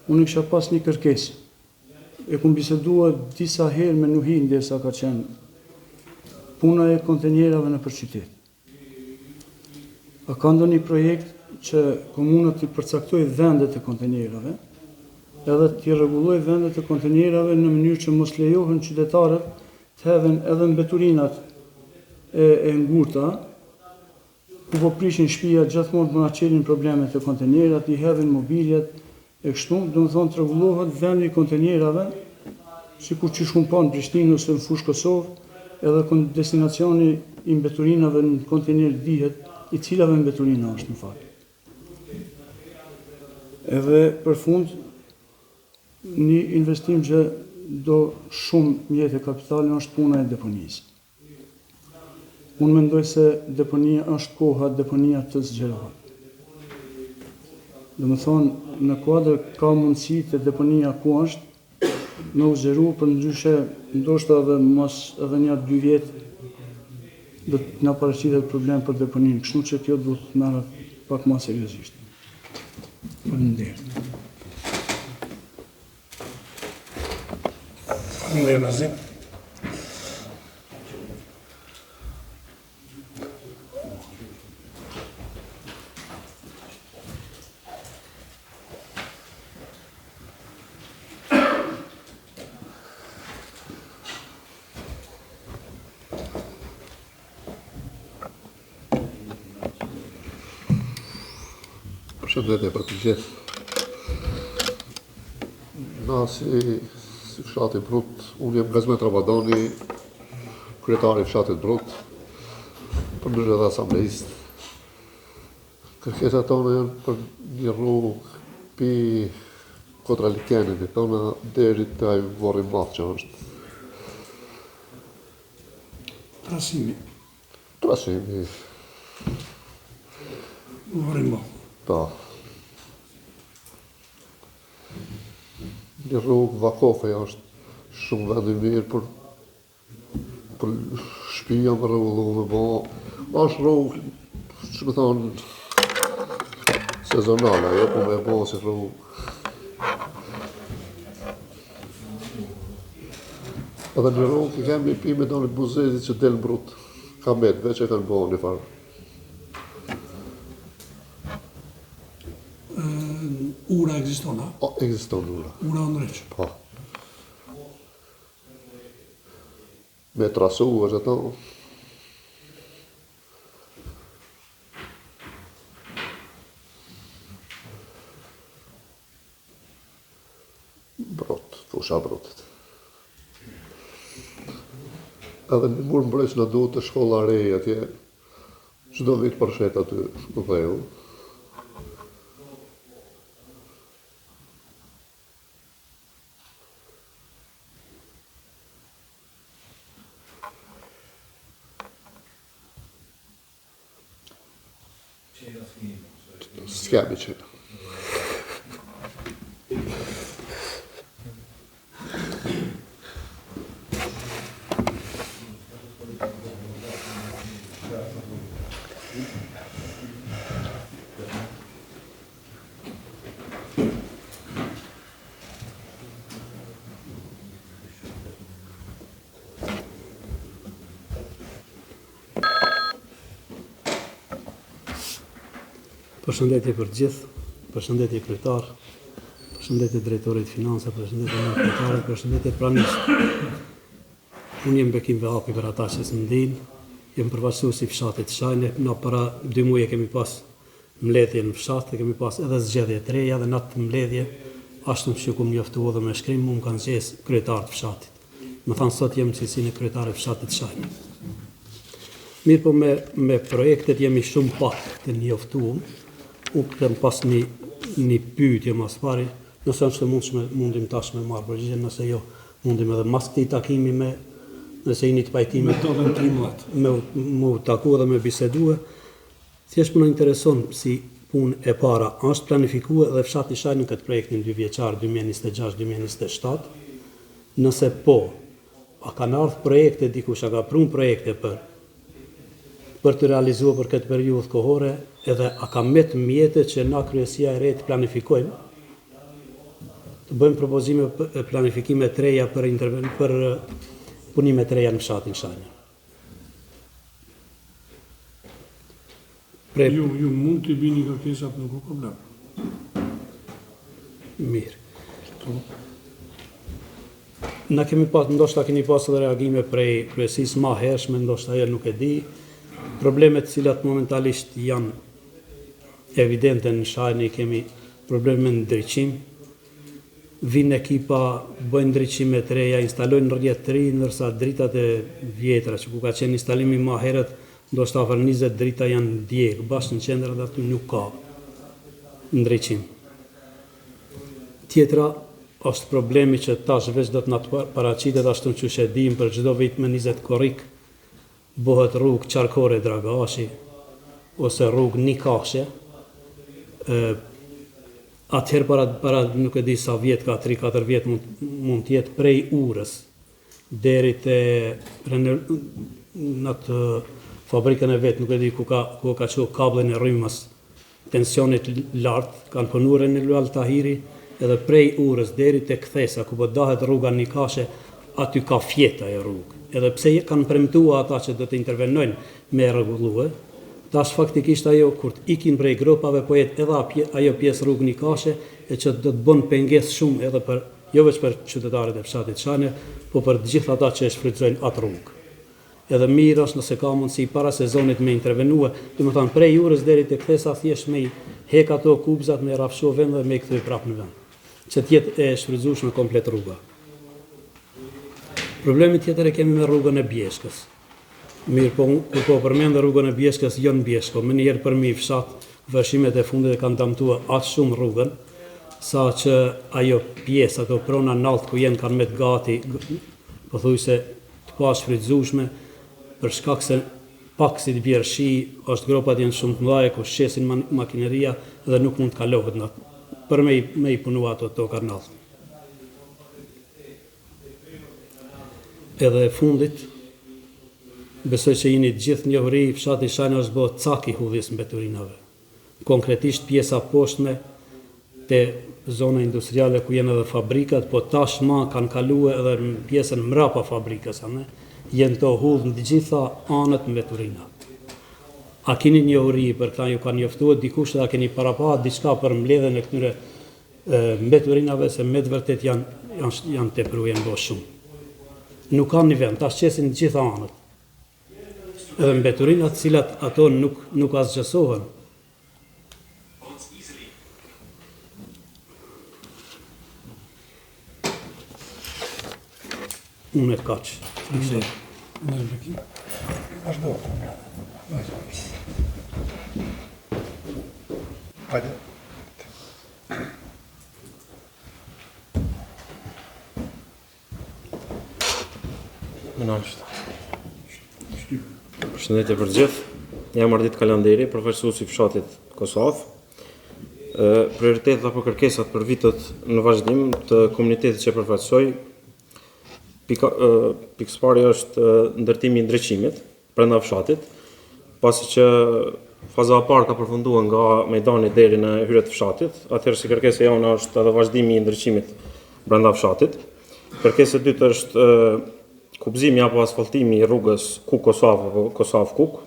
unë kisha pas një kërkesë. E kum biseduar disa herë me Nuhin derisa ka qenë puna e kontenjerave në qytet. A ka ndonjë projekt që komunat i përcaktoj vendet e kontenjerave, edhe t'i rregulloj vendet e kontenjerave në mënyrë që mos lejohen qytetarët të hedhin edhe mbeturinat e ngurta ku po prishin shtëpia gjithmonë po na çelin problemet e kontenerat, i hedhin mobiljet e kështu, domethënë rregullohet vendi i kontenerave, sikur që shkon pa në Prishtinë ose në fushë Kosovë, edhe destinacioni i mbeturinave në kontener dihet i cilave mbeturina është në fakt. Edhe për fund, një investim që do shumë mjetë e kapitalin është puna e deponisë. Unë mendoj se deponia është koha deponia të zgjerohet. Domethënë, në kuadër ka mundësi të deponia ku është me u zgjeru, për ndryshe ndoshta edhe mos edhe 1-2 vjet do të na paraqitet problem për deponinë, kështu që kjo duhet të merret pak më seriozisht. Faleminderit. Faleminderit Nazim. Përshëndetje për të gjithë. Na si fshati Brut, unë jem Gazmet Rabadani, kryetari i fshatit Brut, përndryshe edhe asambleist. Kërkesat tona janë për një rrugë pi Kodra Likenit, i tona deri te ai varri i madh që është. Trasimi. Varri i madh. Po. Një rrugë Vakofe është shumë vend i mirë për shtëpia me rregullu me bo. Është rrugë, që me thonë, sezonale, ajo po me bo si rrugë. Edhe një rrugë që kemi pime do në Buzezit që del Brut, kamet, veç e kanë bo një farë. Ura ekziston, a? O, ekziston ura. Ura ndryq. Po. Me trasu është ato. Brot, fusha Brotit. Edhe një mur mbrojtës në duhet të shkolla re atje, çdo vit përshet aty në dheu. S'kemi që. Përshëndetje për gjithë, përshëndetje kryetar, përshëndetje drejtorit financa, përshëndetje kryetarit, përshëndetje pranishtë. Unë jem Bekim Vehapi për ata që së ndinë, jem përfaqësues i fshatit Shajne, na para 2 muaj kemi pas mbledhje në fshat, kemi pas edhe zgjedhje të reja dhe në atë mbledhje, ashtu që kum njoftuar dhe me shkrim, më kanë zgjedhur kryetar të fshatit. Më thanë sot jem cilësinë e kryetarit të fshatit Shajne. Mirë po me projektet jemi shumë pak të njoftuar. U kem pas një pyetje mas pari, nëse është mundim tash me marrë përgjigje, nëse jo, mundim edhe mas këtij takimi nëse jeni të pajtimi me u taku dhe me bisedue. Thjesht më intereson si punë e para, është planifikuar dhe fshati Shajnë në këtë projektin 2 vjeçar 2026-2027? Nëse po, a kanë ardhur projekte dikush, a ka prunë projekte për të realizuar për këtë periudhë kohore, edhe a ka met mjete që na kryesia e re të planifikojmë, të bëjmë propozime planifikime të reja për punime të reja në fshatin Shajnë. Ju mund të bini kërkesa për nuk problem. Mirë. Ndoshta keni pas edhe reagime prej kryesisë ma hershme, ndoshta ajo nuk e di. Problemet cilat momentalisht janë evidente në Shajnë, kemi probleme në ndriçim, vinë ekipa, bëjnë ndriçime të reja, instalojnë rrjet të ri, ndërsa dritat e vjetra, që ku ka qenë instalimi më herët, ndoshta afër 20 drita janë djegë, bashkë në qendër dhe aty nuk ka ndriçim. Tjetra është problemi që tash veç do të na paraqitet ashtu siç e dim për çdo vit me 20 korrik bëhet rrugë Qarkore Dragashi ose rrugë Nikashe. Atëherë para nuk e di sa vjet ka, 3-4 vjet mund të jetë prej Urës deri te në atë fabrikën e vet, nuk e di ku ka çu kabllin e rrymës, tensionit lart, kanë punuar në Lual Tahiri, edhe prej Urës deri te kthesa ku po dahet rruga Nikashe, aty ka fjeta e rrugë. Edhe pse kanë premtuar ata që do të intervenojnë me rregullue, tash faktikisht ajo kur të ikin prej gropave po jetë edhe ajo pjesë rrugë Nikashe e që do të bën pengesë shumë edhe për jo vetëm për qytetarët e fshatit Shane, po për të gjithë ata që e shfrytëzojnë atë rrugë. Edhe mirë është nëse ka mundësi para sezonit me intervenue, domethënë prej Urës deri te kthesa thjesht me hek ato kubzat, me rrafshu vend dhe me kthy prapë në vend, që të jetë e shfrytëzueshme komplet rruga. Problemi tjetër e kemi me rrugën e Bjeshkës. Mirë, po përmend rrugën e Bjeshkës, jo në Bjeshko, më njëherë për mi fshat, vërshimet e fundit e kanë damtuar aq shumë rrugën, sa që ajo pjesë, ato prona nalt ku jenë kanë me të gati, pothuajse të pa shfrytëzueshme, për shkak se pak si të bjerë shi, është gropat janë shumë të mëdha, ku shesin makineria dhe nuk mund të kalohet në për me i punua ato toka nalt. Edhe fundit, besoj që jeni gjithë njohuri, fshati Shajnë është bërë cak i hudhjes mbeturinave. Konkretisht pjesa poshtme te zona industriale ku janë edhe fabrikat, po tashma kanë kaluar edhe në pjesën mrapa fabrikës, jenë të hudhë në gjitha anët mbeturina. A keni njohuri për këta, ju kanë njoftuar dikush, a keni parapahat diçka për mbledhjen e këtyre mbeturinave, se me të vërtet janë tepru, janë bërë shumë. Nuk kanë një vend, tash qesin në gjitha anët. Edhe mbeturinat cilat ato nuk asgjësohen. Unë e kaq. Vazhdo. Hajde. Përshëndetje për gjithë. Jam Ardit Kalanderi, përfaqësues i fshatit Kosovë. Prioritetet apo kërkesat për vitet në vazhdim të komunitetit që përfaqësoj, pikëparja është ndërtimi i ndriçimit brenda fshatit, pasi që faza e parë ka përfunduar nga majdani deri në hyrje të fshatit, atëherë si kërkesa jonë është edhe vazhdimi i ndriçimit brenda fshatit. Kërkesa e dytë është kubzimi apo asfaltimi i rrugës Kuk-Kosovë apo Kosovë-Kuk,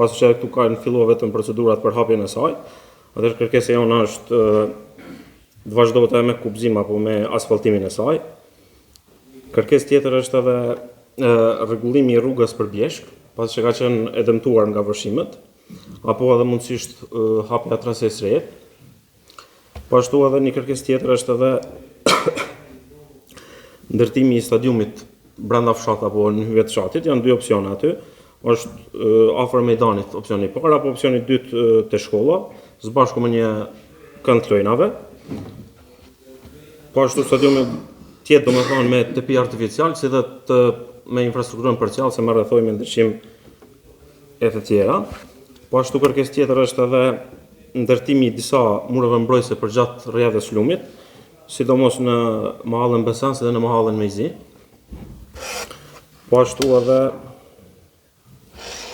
pasi që këtu kanë filluar vetëm procedurat për hapjen e saj. Atëherë kërkesa jonë është të vazhdohet edhe me kubzim apo me asfaltimin e saj. Kërkesë tjetër është edhe rregullimi i rrugës për Bjeshk, pasi që ka qenë e dëmtuar nga vërshimet, apo edhe mundësisht hapja trasesë reje. Po ashtu edhe një kërkesë tjetër është edhe ndërtimi i stadiumit brenda fshat apo në hyrje të fshatit. Janë dy opsione aty. Është afër mejdanit opsioni i parë apo opsioni i dytë te shkolla, së bashku me një kënd të lojnave. Po ashtu stadiumi tjetë domethënë me tepi artificial, si dhe me infrastrukturën parcial, se më rrethoj me ndryshim e të tjera. Po ashtu kërkesë tjetër është edhe ndërtimi i disa mureve mbrojtëse përgjatë rrjedhës lumit, sidomos në mahallën Besans dhe në mahallën Mejzi. Po ashtu edhe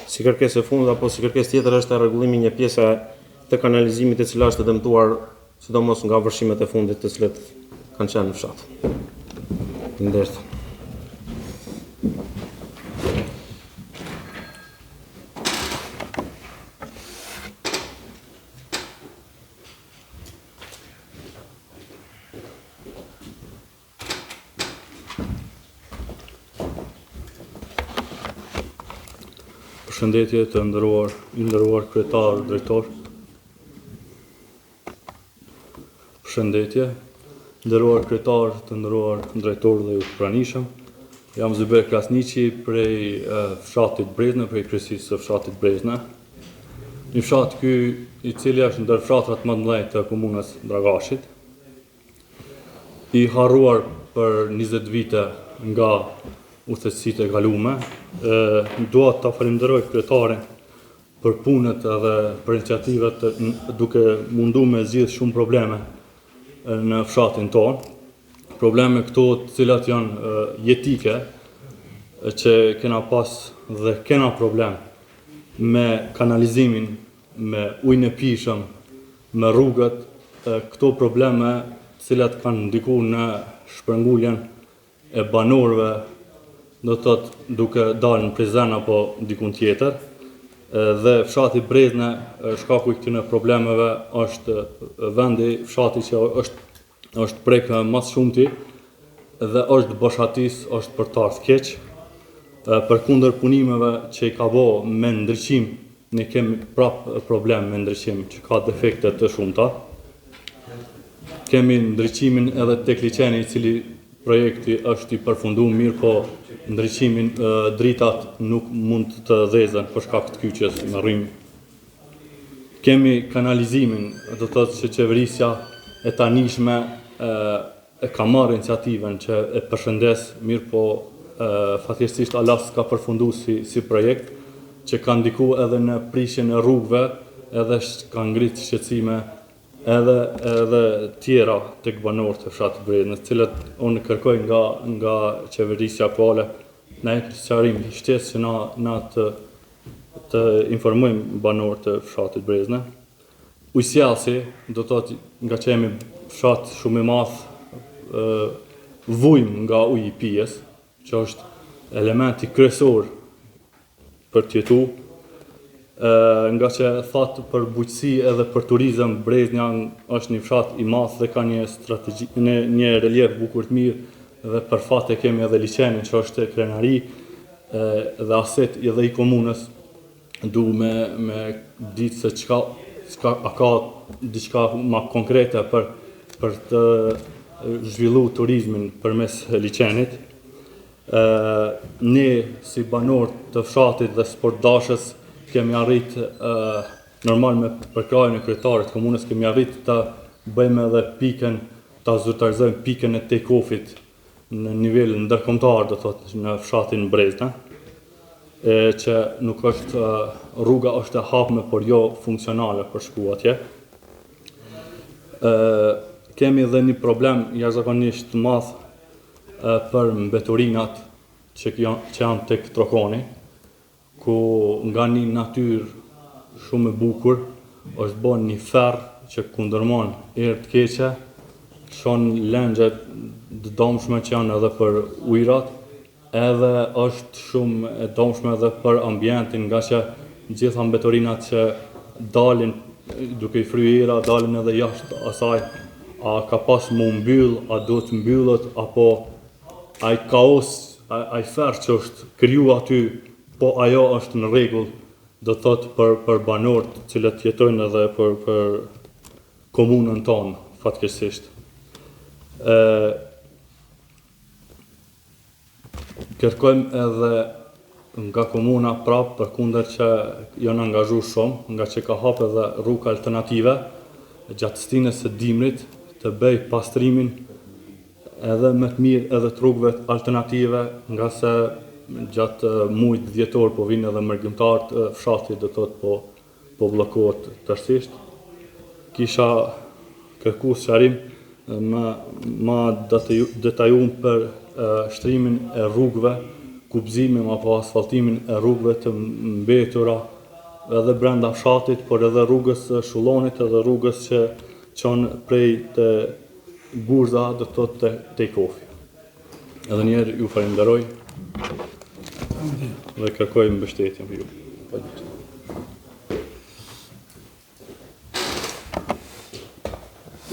si kërkesë e fundit apo si kërkesë tjetër është rregullimi një pjese të kanalizimit e cila është e dëmtuar sidomos nga vërshimet e fundit të cilët kanë qenë në fshat. Faleminderit. Përshëndetje të nderuar kryetar, drejtor. Përshëndetje, nderuar kryetar, të nderuar drejtor dhe ju të pranishëm. Jam Zyber Krasniqi prej fshatit Brezna, prej kryesisë së fshatit Brezna. Një fshat ky i cili është ndër fshatrat më të mëdhenj të komunës Dragashit. I harruar për 20 vite nga udhëheqësitë e kaluara. Dua ta falenderoj kryetarin për punët edhe për iniciativat duke munduar me zgjidh shumë probleme në fshatin tonë. Probleme këto të cilat janë jetike, që kena pas dhe kena problem me kanalizimin, me ujin e pijshëm, me rrugët, këto probleme të cilat kanë ndikuar në shpërnguljen e banorëve, do të thotë duke dalë në Prizren apo dikun tjetër, dhe fshati Brezna, shkaku i këtyre problemeve është vendi, fshati që është prekë mas shumti dhe është boshatis, është për të ardhur keq. Përkundër punimeve që i ka bë me ndriçim, ne kemi prap problem me ndriçim që ka defekte të shumta. Kemi ndriçimin edhe tek liçeni i cili projekti është i përfunduar mirë, po ndriçimin dritat nuk mund të dhëzen për shkak të kyçes me rrymë. Kemi kanalizimin, do të thotë që qeverisja e tanishme e ka marrë iniciativën që e përshëndes, mirë po fatkeqësisht alas ka përfundu si projekt, që ka ndikuar edhe në prishjen e rrugëve, edhe ka ngrit shqetësime edhe tjera tek banorët e fshatit Brezna, të cilat unë kërkoj nga qeverisja aktuale në sqarim shtesë që na të informojmë banorët e fshatit Brezna. Ujësjellsi, do të thotë nga që jemi fshat shumë i madh, vujmë nga uji i pijes, që është elementi kryesor për të jetuar. Nga që thatë për bujqësi edhe për turizëm, Brezna është një fshat i madh dhe ka një strategji, një relief bukur të mirë, dhe për fat e kemi edhe liçenin që është krenari dhe aset edhe i komunës. Du me ditë se a ka diçka më konkrete për të zhvilluar turizmin përmes liçenit. Ne si banor të fshatit dhe sportdashës kemi arrit, normal me përkrahjen e kryetarit të komunës, kemi arrit të bëjmë edhe pikën, ta zyrtarizojmë pikën e take-off-it në nivel ndërkombëtar, do thotë në fshatin Brezna, që nuk është rruga është e hapme, por jo funksionale për shku atje. Kemi edhe një problem jashtëzakonisht të madh për mbeturinat që janë tek Trokoni, ku nga një natyrë shumë e bukur është bën një ferr që kundërmon erë të keqe, çon lëngje të domshme që janë edhe për ujërat, edhe është shumë e domshme edhe për ambientin, nga që gjitha mbeturinat që dalin duke i fryer era, dalin edhe jashtë asaj, a ka pas mu mbyll, a do të mbyllët, apo ai kaos, ai ferr që është kriju aty, po ajo është në rregull, do të thotë për banorët cilët jetojnë edhe për komunën tonë, fatkeqësisht. Kërkojmë edhe nga komuna prapë, përkundër që janë angazhuar shumë, nga që ka hapur edhe rrugë alternative gjatë stinës së dimrit, të bëj pastrimin edhe më të mirë edhe të rrugëve alternative, nga se gjatë muajit dhjetor po vinë edhe mërgjimtarët e fshatit, do thotë po bllokohet tërësisht. Kisha kërkuar sqarim më detajuar për shtrimin e rrugëve, kubëzimin apo asfaltimin e rrugëve të mbetura edhe brenda fshatit, por edhe rrugës Shullonit, edhe rrugës që çon prej të Gurza, do të thotë take-off. Edhe njerë ju falenderoj dhe kërkoj mbështetjen për ju.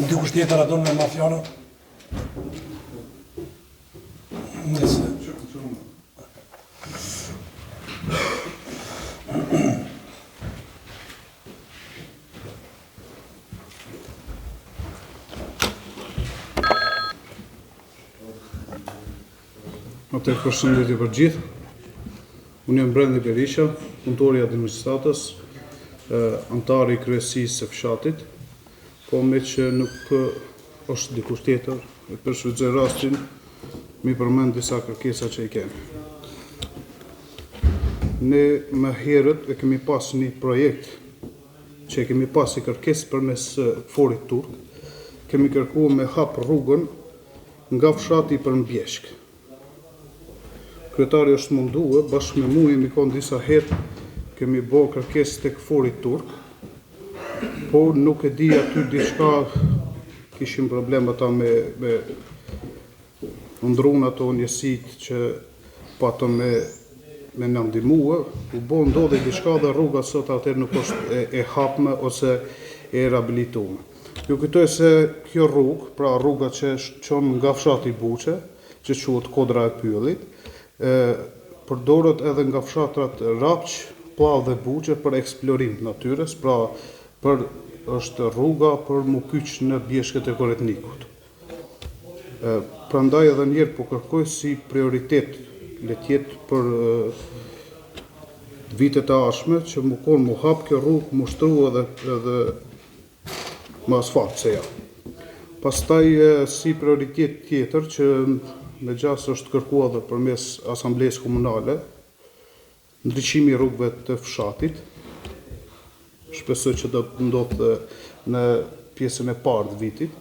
Dikush tjetër a don me mafjana? Nëse Atëherë përshëndetje për gjithë. Unë jam Brendi Berisha, punëtori i administratës, antari i kryesisë së fshatit, po me që nuk është dikush tjetër, e përshfrytëzoj rastin, mi përmend disa kërkesa që i kemi. Ne më herët e kemi pas një projekt që e kemi pas i kërkesë përmes forit turk, kemi kërkuar me hap rrugën nga fshati për Mbjeshk. Kryetari është munduar, bashkë me mua jemi konë disa herë, kemi bërë kërkesë tek fori turk, po nuk e di aty diçka, kishim problem ata me ndrun ato njësit që patëm me në ndihmua, u bo ndodhi diçka dhe rruga sot atër nuk është e hapme ose e rehabilitume. Ju kujtoj se kjo rrugë, pra rruga që qon nga fshati Buqe, që quhet Kodra e Pyllit, përdoret edhe nga fshatrat Rapç, Pllav dhe Buqe për eksplorim të natyres, pra është rruga për mu kyç në bjeshket e Koretnikut. Prandaj edhe njerë po kërkoj si prioritet letjet për vitet e ardhshme që mu konë mu hap kjo rrugë, mu shtru edhe më asfalt se ja. Pastaj si prioritet tjetër që me gjas është kërkuar dhe përmes asamblesë komunale, ndriçimi i rrugëve të fshatit. Shpresoj që do të ndodhë në pjesën e parë të vitit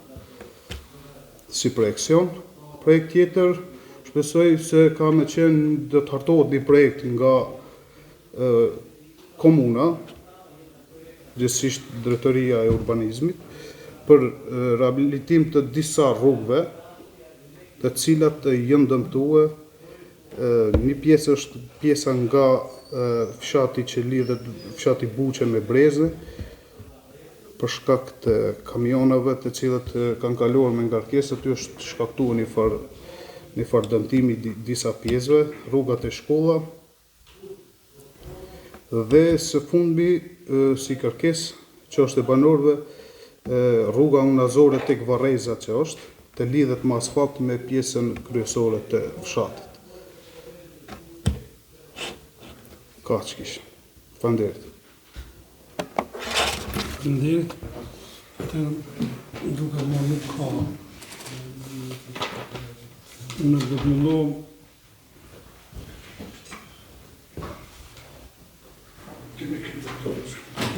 si projekcion. Projekt tjetër, shpresoj se ka me qenë do të hartohet një projekt nga komuna, gjithsesisht drejtoria e urbanizmit, për rehabilitim të disa rrugëve, të cilat janë dëmtuar. Një pjesë është pjesa nga fshati që lidhet fshati Buqe me Breze, për shkak të kamionave të cilët kanë kaluar me ngarkesë, aty është shkaktuar një farë dëmtimi disa pjesëve, rrugat e shkolla, dhe së fundmi si kërkesë që është e banorëve, rruga unazore tek Varreza që është, të lidhet me asfalt me pjesën kryesore të fshatit. Kaq kishë. Faleminderit. Faleminderit. Duke më nuk ka. Unë do të mundohem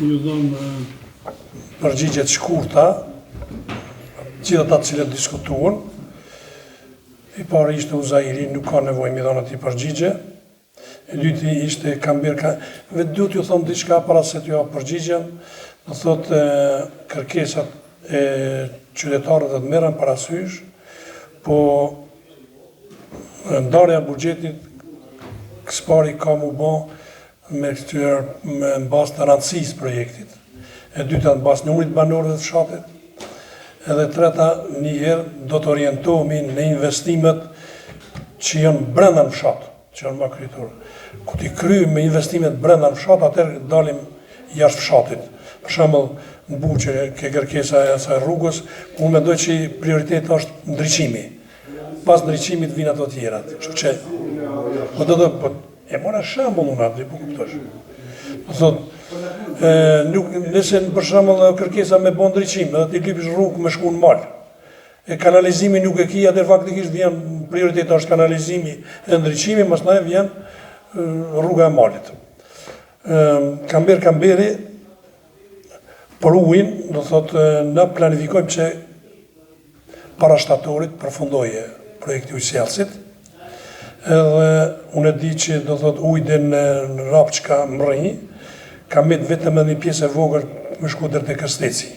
ju dhëmë përgjigjet shkurta, gjithë ata të cilët diskutuan. I pari ishte Uzairi, nuk ka nevojë mi dhënë atij përgjigje. E dyti ishte Kamber, vetë duhet ju thonë diçka para se t'ju jap përgjigjen, do thotë kërkesat e qytetarëve të merren parasysh, po ndarja e buxhetit këspari ka mu bë me bazë të rëndësisë projektit. E dyta në bazë numrit banorëve të fshatit. Edhe treta, njëherë do të orientohemi në investimet që janë brenda në fshat, që janë më kryetore. Ku t'i kryejmë me investimet brenda në fshat, atëherë dalim jashtë fshatit. Për shembull, në Buqe ke kërkesa e asaj rrugës, unë mendoj që prioriteti është ndriçimi. Pas ndriçimit vijnë ato të tjerat. Kështu që e mora shembull unë aty, po kuptosh. Do thotë, nëse për shembull kërkesa me bën ndriçim, edhe ti lypish rrugë me shku në mal. E kanalizimi nuk e ki, atë faktikisht vjen prioriteti është kanalizimi e ndriçimi, pastaj vjen rruga e malit. Kamberi për ujin, do thotë ne planifikojmë që para shtatorit përfundoje projekti ujësjellësit. Edhe unë e di që do thotë ujë dhe në Rapçka Mrrinj, ka met vetëm edhe një pjesë e vogël me shku deri te Kërsteci.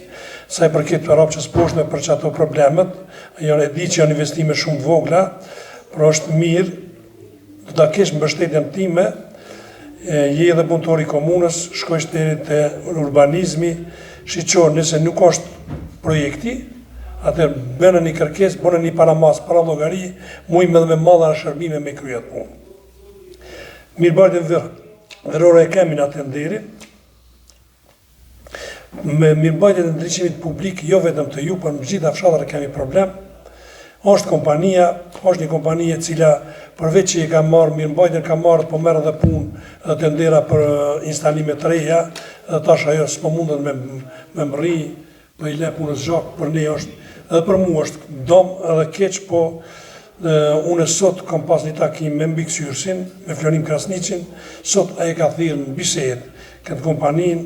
Sa i përket Rapçës poshtë për çato problemet, janë e di që janë investime shumë të vogla, por është mirë do ta kesh mbështetjen time, je edhe punëtori i komunës, shkoj deri te urbanizmi, shiqor nëse nuk është projekti, atëherë bënë një kërkesë, bënë një paramas, para llogari, mujmë edhe me malla shërbime me kryet punë. Mirëbardhjen verore e kemi në atë deri. Me mirëbardhjen e ndriçimit publik, jo vetëm të ju, por në gjitha fshatrat kemi problem, është një kompani e cila përveç që i ka marrë mirëmbajtjen, ka marrë po merr edhe punë edhe tendera për instalime të reja, dhe tash ajo s'po mundet me mrri, po i le punës zhak, për ne është, edhe për mua është dom edhe keq, po unë sot kam pas një takim me Mbik Syrsin, me Florim Krasnicin, sot ai ka thirrë në bisedë këtë kompaninë,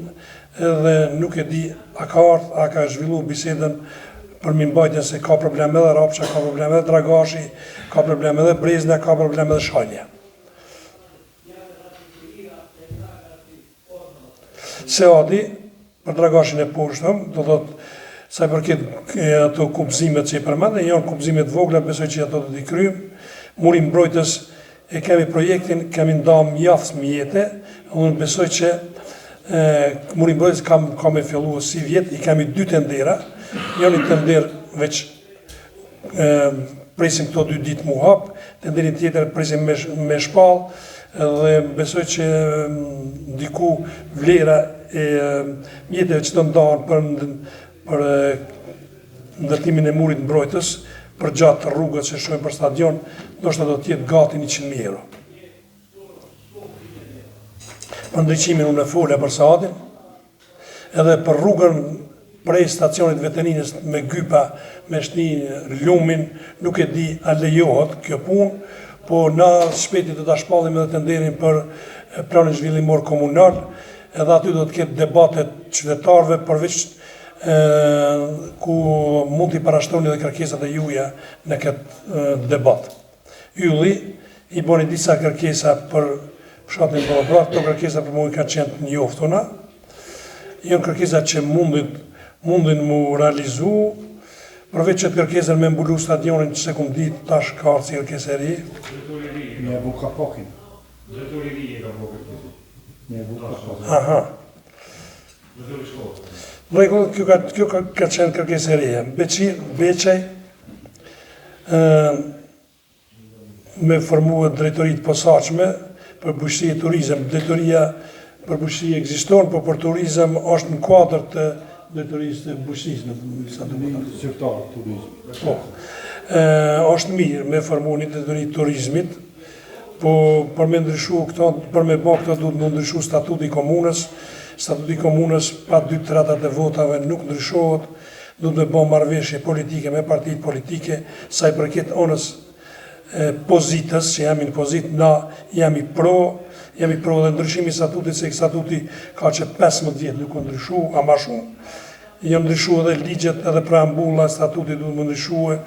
edhe nuk e di a ka ardhur, a ka zhvilluar bisedën për mirëmbajtjen, se ka probleme edhe Rapsha, ka probleme edhe Dragashi, ka probleme edhe Brezna, ka probleme edhe Shalja. Se adi, për Dragashin e poshtëm, do thotë, sa i përket ato kupëzimet që i përmendën, janë kupëzimet vogla, besoj që ato do t'i kryjmë. Muri Mbrojtës e kemi projektin, kemi nda mjaft mjete, unë besoj që Muri Mbrojtës ka me fillu si vjetë, i kemi 2 tendera, janë një tender veç presim këto 2 ditë mu hapë, tenderin tjetër presim me shpallë, dhe besoj që diku vlera e mjetëve që të ndonë për ndërtimin e Murit Mbrojtës, për gjatë rrugët që shojnë për stadion, ndoshta do t'jetë gati 100.000 euro. Për ndryqimin unë e fole për Saadin, edhe për rrugën prej stacionit Veterinis me Gypa, me shni Lumin, nuk e di a lejohet kjo punë, po na shpeti do ta shpallim edhe tenderin për planin zhvillimor komunal, edhe aty do të ketë debatet qytetarëve përveç ku mund t'i parashtoni dhe kërkesat e juja në këtë debat. Ylli i boni disa kërkesa për fshatin Ballabrat, këto kërkesa për mua i kanë qenë të njoftuna, janë kërkesa që mundin mu realizu, përveç që të kërkesën me mbulu stadionin që se kum ditë tash ka ardhur si kërkesë e ri. Me buka pokin. Aha. Kjo ka qenë kërkesë e reja. Beqaj me formuar drejtoritë posaçme për bujqësi e turizëm. Drejtoria për bujqësi ekziston, por për turizëm është në kuadër të drejtorisë të bujqësisë, Sektor turizmi. Po. Është mirë me formuar një drejtori të turizmit, po për me ndryshu këto, për me bë këto duhet me ndryshu statuti i komunës. Statuti i komunës pa 2/3 e votave nuk ndryshohet, duhet me bë marrëveshje politike me partitë politike, sa i përket onës pozitës, që jam në pozitë, na jam i pro dhe ndryshimi i statutit, se statuti ka që 15 vjet nuk u ndryshu, a ma shumë. Janë ndryshu edhe ligjet, edhe preambulla e statutit duhet më ndryshu,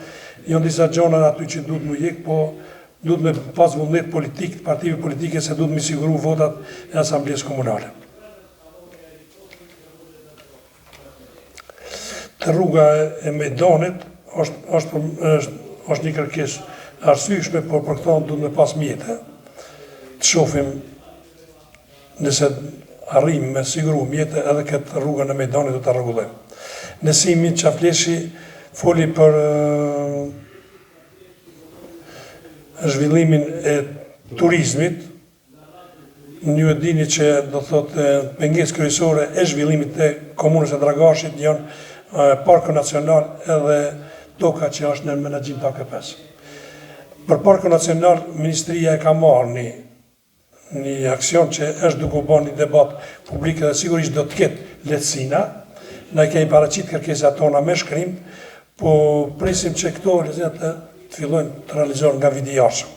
janë disa gjona aty që duhet më jek, po duhet me pas vullnet politik, partive politike, se duhet me siguru votat e asamblesë komunale. Të rruga e Mejdanit është një kërkesë arsyeshme, por për këto duhet me pas mjete. Të shohim nëse arrim me siguru mjete edhe këtë rrugën e Mejdanit do ta rregullojmë. Nesimi Qafleshi foli për zhvillimin e turizmit. Ju e dini që do thotë pengesë kryesore e zhvillimit të komunës e Dragashit janë Parku Nacional edhe toka që është në menaxhim të AKP-s. Për Parku Nacional, Ministria e ka marrë një aksion që është duke u bërë një debat publik dhe sigurisht do të ketë lehtësina. Ne kemi paraqit kërkesat tona me shkrim, po presim që këto lehtësina të fillojnë të realizohen nga viti i ardhshëm.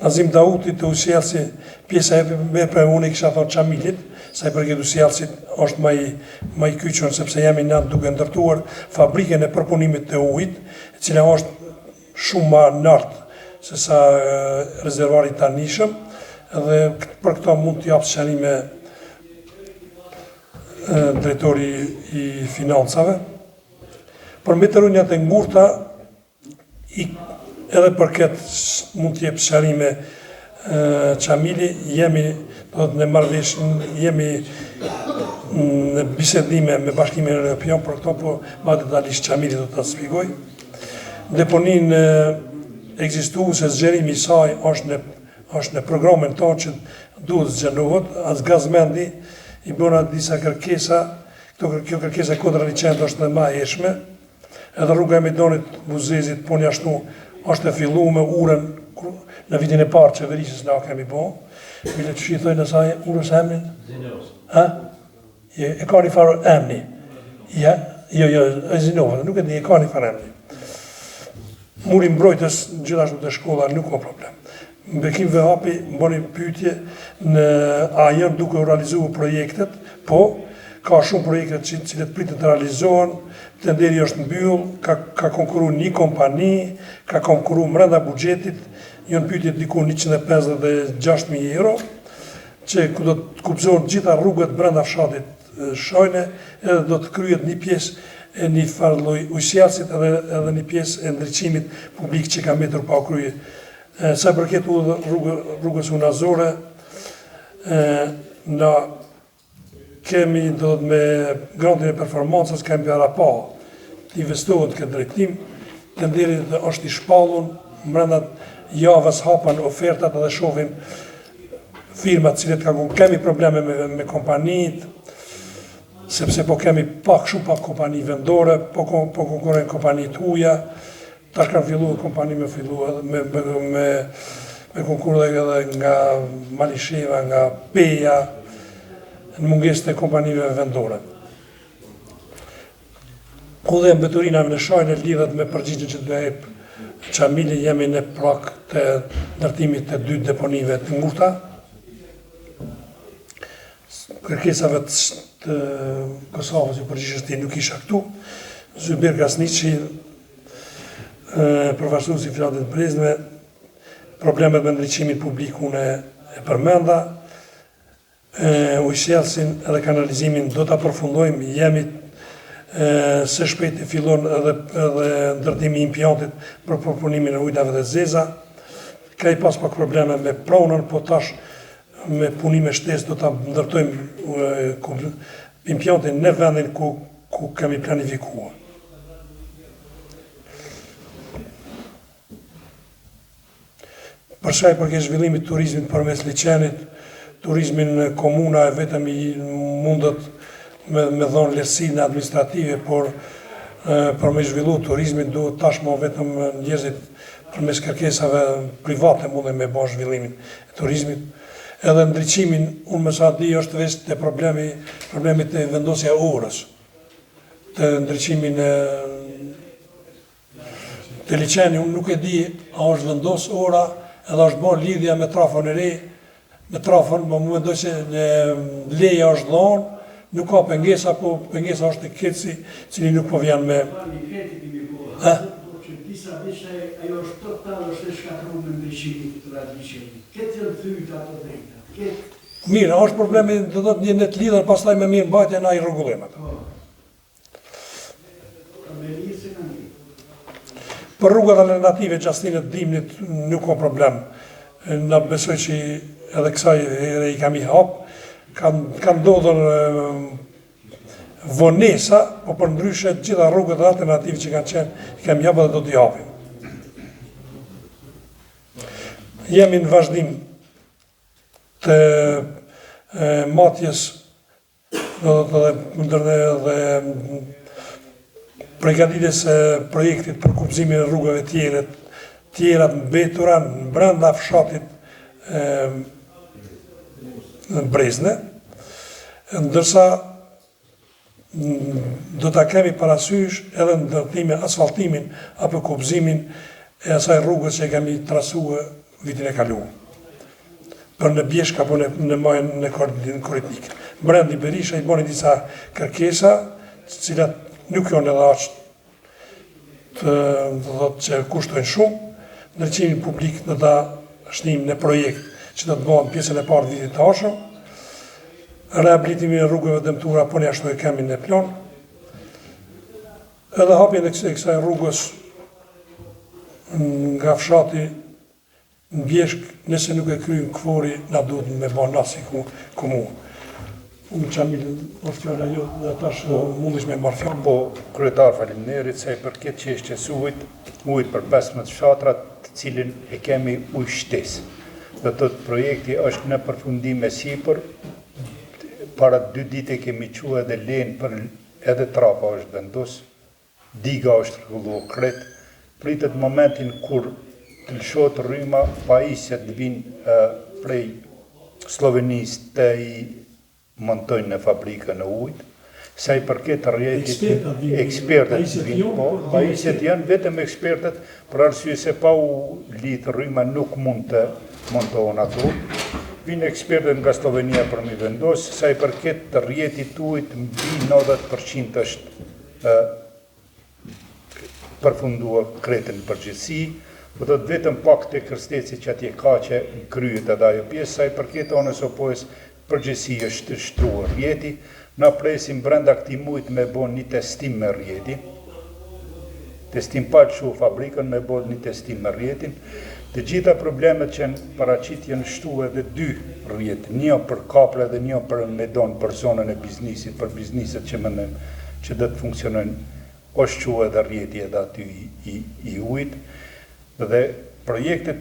Nazim Dauti të usjellsi pjesa e për unë i kisha thonë Çamilit, sa i përket usjellsit është më i kyçur sepse jemi në duke ndërtuar fabrikën e përpunimit të ujit, e cila është shumë më lartë se sa rezervuari tanishëm, dhe për këto mund të jap sqarime drejtori i financave. Për mbetërunjat e ngurta edhe për këtë mund të jep sqarime Çamili, jemi në bisedime me Bashkimin Evropian për këto, po ma detajisht Çamili do ta shpjegoj. Deponinë ekzistuese, zgjerimi i saj është në programin tonë që duhet zgjenohet, as Gazmendi i bëna disa kërkesa, kjo kërkesa kontra liçent është dhe ma eshme, edhe rruga e Majdonit Buzezit po njashtu është e fillu me urën në vitin e parë qeverisës na kemi bo. Bile që i thojnë nësaj urës emnin? Ha? E ka një farë emni. Jo, e Zinova, nuk e di, e ka një farë emni. Muri mbrojtës gjithashtu të shkolla nuk ka problem. Bekim Vehapi bëni pyetje a janë duke realizuar projektet, po ka shumë projekte cilët pritet të realizohen, tenderi është mbyll, ka konkurruar një kompani, ka konkurruar brenda buxhetit, janë pyetje diku 156.000 euro, që ku do të kuptohen gjitha rrugët brenda fshatit Shojne, edhe do të kryhet një pjesë e një farë lloj ujësjellësit edhe një pjesë e ndriçimit publik që ka mbetur pa u kryer. Sa përket rrugës unazore, na kemi do të me grantin e performancës kemi para pa të investohet këtë drejtim, tenderi është i shpallur, brenda javës hapan ofertat edhe shohim firmat cilët kemi probleme me kompanitë, sepse po kemi shumë pak kompani vendore, po konkurrojnë kompani të huaja, tash kanë filluar kompani me konkurre edhe nga Malisheva, nga Peja, në mungesë të kompanive vendore. Po dhe mbeturinave në Shajnë lidhet me përgjigjen që do jep Çamili, jemi në prag të ndërtimit të 2 deponive të ngurta. Kërkesave të Kosovës që përgjithësisht nuk isha këtu. Zybir Kasniqi, përfaqësuesi i Flatit Brezme, problemet me ndriçimin publik unë e përmenda, ujësjellësin edhe kanalizimin do ta përfundojmë, jemi së shpejti fillon edhe ndërtimi i impjantit për përpunimin e ujtave dhe zeza. Ka i pas pak probleme me pronën, po tash me punime shtesë do ta ndërtojmë impjantin në vendin ku kemi planifikuar. Për sa i përket zhvillimit turizmit përmes liçenit, turizmin komuna e vetëm i mundet me dhënë lehtësinë administrative, por për me zhvillu turizmin duhet tashmë vetëm njerëzit përmes kërkesave private mundën me bërë zhvillimin e turizmit. Edhe ndriçimin, unë më sa di është veç të problemit të vendosja orës, të ndriçimin të liçeni, unë nuk e di a është vendos ora, edhe është bërë lidhja me trafon e re, me trafon, më mendoj se leja është dhënë, nuk ka pengesa, po pengesa është e keci, cili nuk po vjen me... Disa vishë ajo është total është e shkatruar me ndriçimin të radhëçimit. Këtë janë thyt ato drejta. Mirë, është problemi do të thotë një të lidhur pastaj me mirë mbajtjen ai rregullim ato. Për rrugat alternative Gjastinit Dimnit nuk ka problem. Na besoj që edhe kësaj i kam i hap, kanë ndodhur vonesa, po për ndryshe gjitha rrugët alternative që kanë qenë, kemi japë dhe do t'i japim. Jemi në vazhdim të matjes dhe përgatitjes së projektit për kupëzimin e rrugëve tjera të mbetura në brenda fshatit Brezne, ndërsa do ta kemi parasysh edhe ndërtimin, asfaltimin apo kupëzimin e asaj rrugës që kemi trasuar vitin e kaluar. Për në Bjeshk apo në majën në Koritnik. Brendi Berisha i bëni disa kërkesa, cilat nuk janë edhe aq që kushtojnë shumë, ndriçimin publik do ta shtim në projekt që do të bëhen pjesën e parë vitit të ardhshëm. Rehabilitimin e rrugëve dëmtuara po ne ashtu e kemi në plan. Edhe hapjen e kësaj rrugës nga fshati në Bjeshk, nëse nuk e kryjnë këfori, na duhet me bërë nasi komunë. Unë Çamil, është fjalla jo, dhe tash mundesh me marrë fjallë. Po, kryetar faleminderit se përket çështjes ujit për 15 fshatrat, të cilin e kemi ujë shtesë. Do të thotë projekti është në përfundim e sipër. Para 2 ditë kemi qua edhe len për edhe trapa është vendos, diga është rregulluar krejt, pritet momentin kur të lëshohet rryma, pajisjet vinë prej Slovenisë të i montojnë në fabrikën e ujit. Sa i përket rrjetit, ekspertët vinë, po, pajisjet janë vetëm ekspertët, për arsye se pa u lidhë rryma nuk mund të montohen ato. Vinë ekspertët nga Slovenia për mi vendosë, sa i përket rrjetit ujit, mbi 90% është përfundua kretën në përgjithësi, po do të vetëm pak të kërsteci që atje ka që kryet edhe ajo pjesë, sa i përket anës opojës përgjithësi është shtruar rrjeti, na presim brenda këtij muajit me bo një testim me rrjetin, testim pa të shu fabrikën me bo një testim me rrjetin, të gjitha problemet që në paraqit janë shtu edhe 2 rrjet, një për kapre dhe një për medon për zonën e biznisit, për bizniset që mendojmë që do të funksionojnë, është që edhe rrjeti edhe aty i ujit, dhe projektet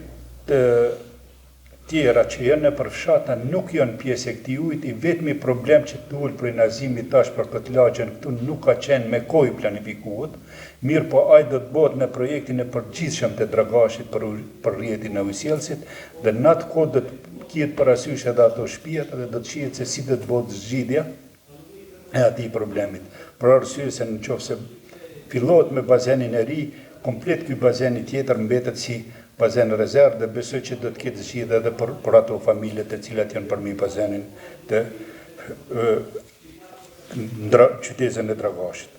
tjera që janë në përfshata nuk janë pjesë e këtij ujit, i vetmi problem që duhet për Nazimi tash për këtë lagjen këtu nuk ka qenë me kohë planifikuar, mirë po ai do të bëhet në projektin e përgjithshëm të Dragashit për rrjetin e ujësjellësit, dhe në atë kohë do të kihet parasysh edhe ato shtëpiat dhe do të shihet se si do të bëhet zgjidhja e atij problemit. Për arsye se nëse fillohet me bazenin e ri, komplet ky bazeni tjetër mbetet si bazen rezervë dhe besoj që do të ketë zgjidhje edhe për ato familje të cilat janë përmi bazenin të qytetin e Dragashit.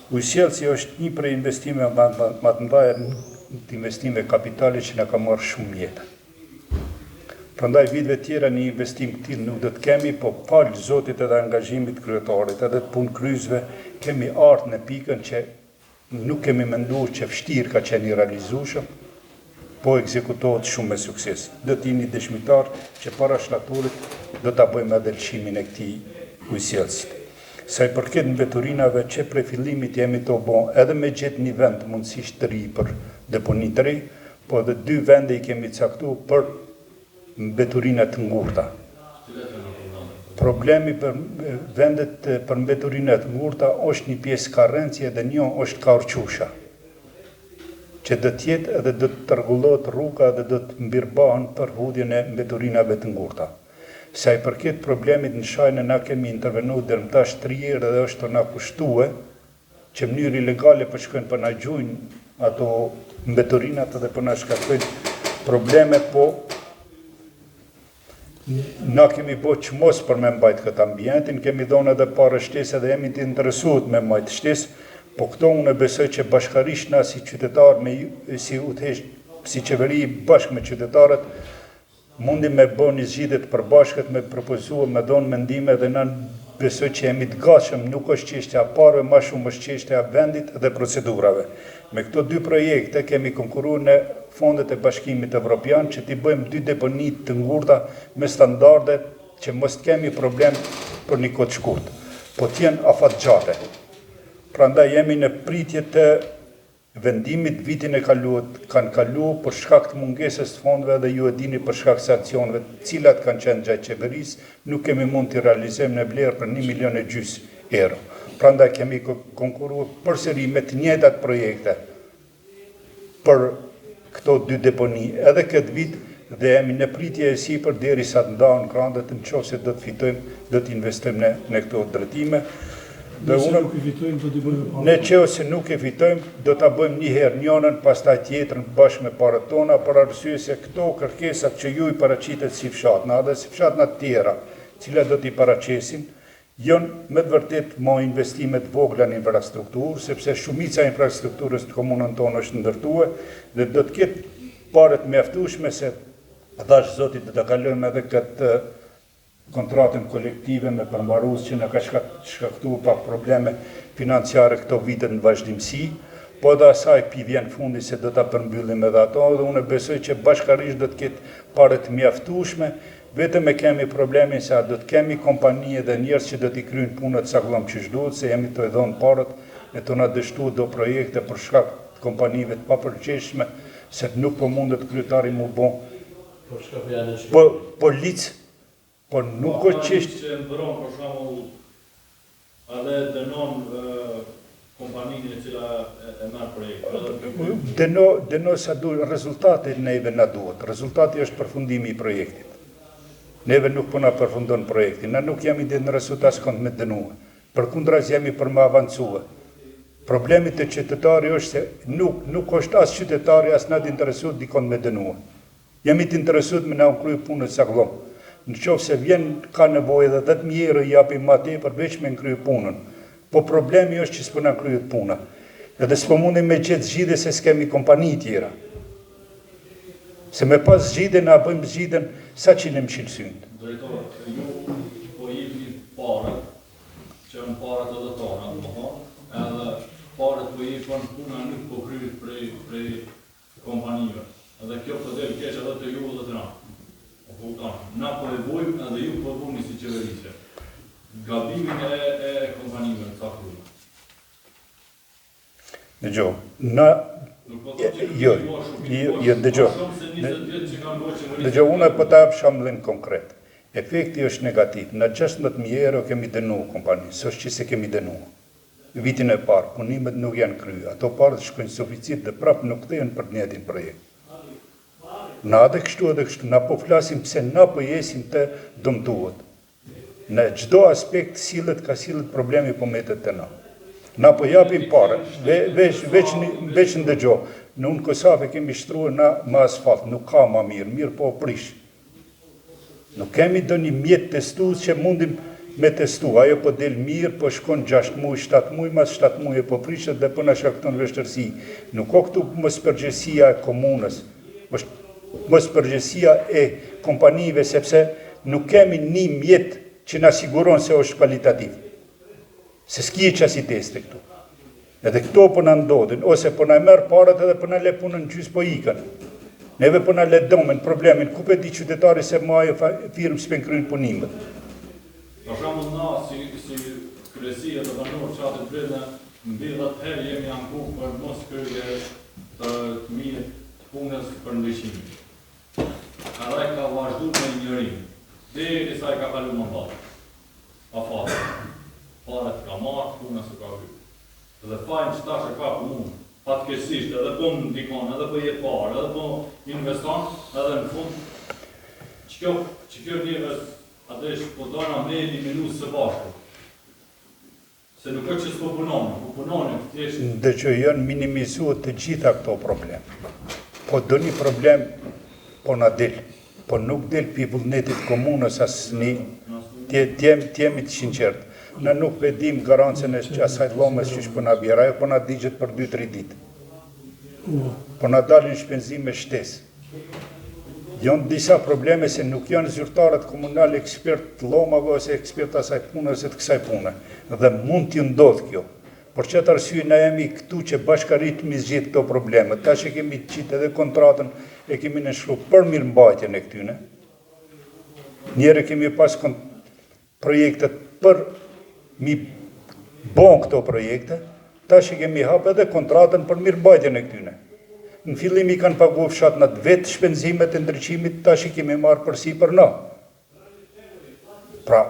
Ujësjellësi është një prej investimeve më të mëdha të investime kapitali që na ka marrë shumë jetë. Prandaj viteve tjera një investim të tillë nuk do të kemi, po falë Zotit edhe angazhimit kryetarit, edhe të punë kryesve, kemi ardhur në pikën që nuk kemi menduar që vështirë ka qenë i realizueshëm, po ekzekutohet shumë me sukses. Do të jeni dëshmitar që para shlatorit do ta bëjmë edhe lëshimin e këtij ujësjellësit. Sa i përket mbeturinave që prej fillimit jemi të bën edhe me gjetë një vend mundësisht të ri për deponi të ri, po edhe 2 vende i kemi caktuar për mbeturinat të ngurta. Problemi për vendet për mbeturinat të ngurta është një pjesë karrencie dhe një është kaurqusha, që do të jetë edhe do të rregullohet rruga dhe do të mbirbahen për hudhjen e mbeturinave të ngurta. Sa i përket problemit në Shajnë, na kemi intervenuar deri më tash 3 herë dhe është na kushtuar që në mënyrë ilegale po shkojnë për na gjujnë ato mbeturinat dhe po na shkaktojnë probleme, po na kemi bërë çmos për me mbajt këtë ambientin, kemi dhënë edhe parë shtesë dhe jemi të interesuar me mbajt shtesë, po këto unë besoj që bashkarisht na si qytetarë si qeveri bashkë me qytetarët mundim me bërë një zgjidhje të përbashkët, me propozuar, me dhënë mendime dhe na besoj që jemi të gatshëm, nuk është çështja e parë, më shumë është çështja e vendit dhe procedurave. Me këto 2 projekte kemi konkuruar në fondet e Bashkimit Evropian që t'i bëjmë 2 deponi të ngurta me standarde që mos kemi problem për një kohë të shkurtë, po t'jenë afatgjate. Prandaj jemi në pritje të vendimit, vitin e kaluar kanë kaluar për shkak të mungesës të fondeve dhe ju e dini për shkak të sancioneve të cilat kanë qenë gjatë qeverisë, nuk kemi mund të realizojmë në vlerë për 1,5 milion euro. Prandaj kemi konkuruar përsëri me të njëjtat projekte për këto 2 deponi edhe këtë vit dhe jemi në pritje e sipër derisa të ndahen grandet, nëse do të fitojmë, do të investojmë në këto drejtime. Nëse nuk i fitojmë, do t'i bëjmë parë. Ne që nuk i fitojmë, do t'a bëjmë një herë njënën, pastaj tjetrën bashkë me parët tona, për arsye se këto kërkesat që ju i paraqitet si fshatna dhe si fshatna të tjera, cilat do t'i paraqesin, janë me të vërtet më investimet vogla në infrastrukturë, sepse shumica e infrastrukturës të komunën tonë është ndërtuar dhe do të ketë parët mjaftueshme se thash Zotit do ta kalojmë edhe këtë kontratën kolektive me përmbarues që na ka shkaktuar pak probleme financiare këto vite në vazhdimsi, po dhe asaj pi vjen fundi se do ta përmbyllim edhe ato dhe unë besoj që bashkarisht do të ketë parë të mjaftueshme, vetëm e kemi problemin se do të kemi kompani dhe njerëz që do t'i kryejnë punët sakllam që duhet, se jemi të dhënë parët e të na dështuar do projekte për shkak të kompanive të papërgjeshme, se nuk po mundet kryetari mu bon. Po lic, po nuk është çështë që mbron për shembull edhe dënon kompaninë e cila projekti. Deno sa duhet, rezultati neve na duhet. Rezultati është përfundimi i projektit. Neve nuk po na përfundon projektin. Na nuk jemi ditë në resultat s'kont me dënua. Përkundras jemi për më avancua. Problemi të qytetari është se nuk është as qytetari as na të interesuar dikon me dënua. Jemi të interesuar me na krye punën sa gllom. Në qoftë se vjen ka nevojë edhe 10.000 euro japim më tepër veç me krye punën. Po problemi është që s'po na kryet puna. Edhe s'po mundim me gjetë zgjidhje se s'kemi kompani tjera. Se me pas zgjidhje na bëjmë zgjidhjen sa qilem qilësynt. Drejtore, ju po jepni parët, që janë parët edhe tona, edhe parët po jepën puna nuk po kryet prej kompanive. Edhe kjo po del keq edhe të ju dhe të na. Na po e bojmë edhe ju po buni si qeverisje. Gabimin e kompanive në ca kryet. Dëgjoj, dëgjoj, unë po ta jap shembullin konkret. Efekti është negativ. Në 16.000 euro kemi dënuar kompaninë, s'është që se kemi dënuar. Vitin e parë, punimet nuk janë kryer. Ato parë shkojnë suficit dhe prapë nuk kthehen për të njëjtin projekt. Na edhe kështu, na po flasim pse na po jesim të dëmtuar. Në çdo aspekt sillet problemi po metet te na. Na po japim parë, veç në dëgjo. Në unë Kosovë kemi shtruar na me asfalt, nuk ka ma mirë po prish. Nuk kemi do një mjet testues që mundim me testu, ajo po del mirë, po shkon 6 muaj, 7 muaj, mas 7 muaj po prishet dhe po na shkakton vështirësi. Nuk ka këtu mos përgjegjësia e komunës, mos përgjegjësia e kompanive, sepse nuk kemi një mjet që na siguron se është kvalitativ. Se s'ki e qasi teste këtu. Edhe këto po na ndodhin, ose po na merr parat edhe po na le punën gjys po ikën. Neve po na le domen problemin, ku pe di qytetari se ma ajo firmë s'pen kryen punimet. Për shembull na si kryesia të banorëve që atë drejtë mbi 10 herë jemi anku për mos krye të mirë punës për ndryshimin. Ai ka vazhduar me ignorim. Derisa ai ka kaluar më vonë. Afat. Parat ka marrë, puna se ka hyrë. Dhe fajnë që tash e ka punë, fatkeqësisht, edhe po më ndikon, edhe po jep parë, edhe po investon, edhe në fund, që kjo njerëz atesh po dona me eliminu së bashku. Se nuk është që s'po punonin, thjesht. Dhe që janë minimizuar të gjitha këto probleme. Po do një problem, po na del, po nuk del pi vullnetit komunës asnjë, t'jemi të sinqertë. Në nuk vedim garancën e asaj dhomës që shpo na bjera, ajo po na digjet për 2-3 ditë. Po na dalin shpenzime shtesë. Janë disa probleme se nuk janë zyrtarët komunal ekspert të lomave ose ekspert asaj pune ose të kësaj pune. Dhe mund t'ju ndodhë kjo. Por që të arsye na jemi këtu që bashkarit mi zgjidh këto probleme. Ta që kemi qitë edhe kontratën e kemi nënshkruar për mirëmbajtjen e këtyne. Njëre kemi pas projektet për mi bon këto projekte, ta që kemi hapë edhe kontratën për mirëmbajtjen e këtyne. Në fillim i kanë paguar fshatnat vetë shpenzimet e ndriçimit, ta që kemi marrë përsi për na. Pra,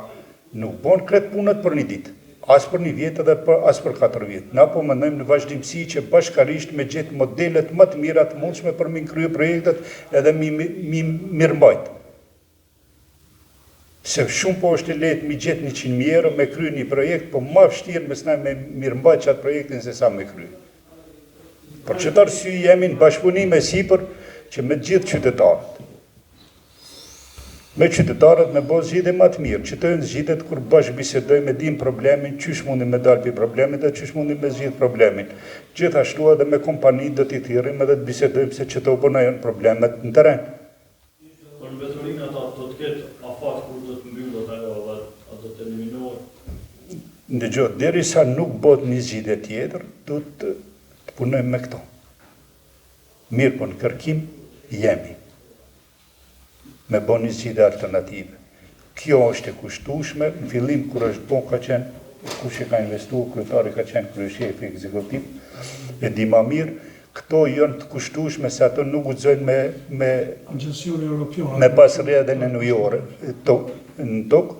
nuk bon kretë punët për një ditë, as për një vjetë edhe as për 4 vjetë. Na po mendojmë në vazhdimsi që bashkarisht me gjithë modelet më të mira të mundshme për mi krye projektet edhe mi mirëmbajt. Se shumë po është lehtë mi gjetë 100.000 euro me krye një projekt, po ma vështirë me s'na me mirëmbajt qatë projektin se sa me krye. Por që të arsye jemi në bashkëpunim e sipër që me gjithë qytetarët. Me qytetarët me bo zgjidhje më të mirë, që të zgjidhet kur bashkë bisedojmë me dim problemin, qysh mundim me dalë pi problemit dhe qysh mundim me zgjidh problemin. Gjithashtu edhe me kompani do t'i thirrim edhe të bisedojmë se që të bëna janë problemet në teren. Por në veturin ata do të ketë afat kur do të mbyllot ajo dhe do të eliminohet. Ndëgjoj, derisa nuk bëhet një zgjidhje tjetër, do të punojmë me këto. Mirë, po në kërkim jemi me bo një zgjidhje alternative. Kjo është e kushtueshme, në fillim kur është bo ka qenë, kush e ka investuar, kryetari ka qenë kryeshefi ekzekutiv, e di ma mirë, këto janë të kushtueshme se ato nuk guxojnë me pasrria dhe në nujore në tokë,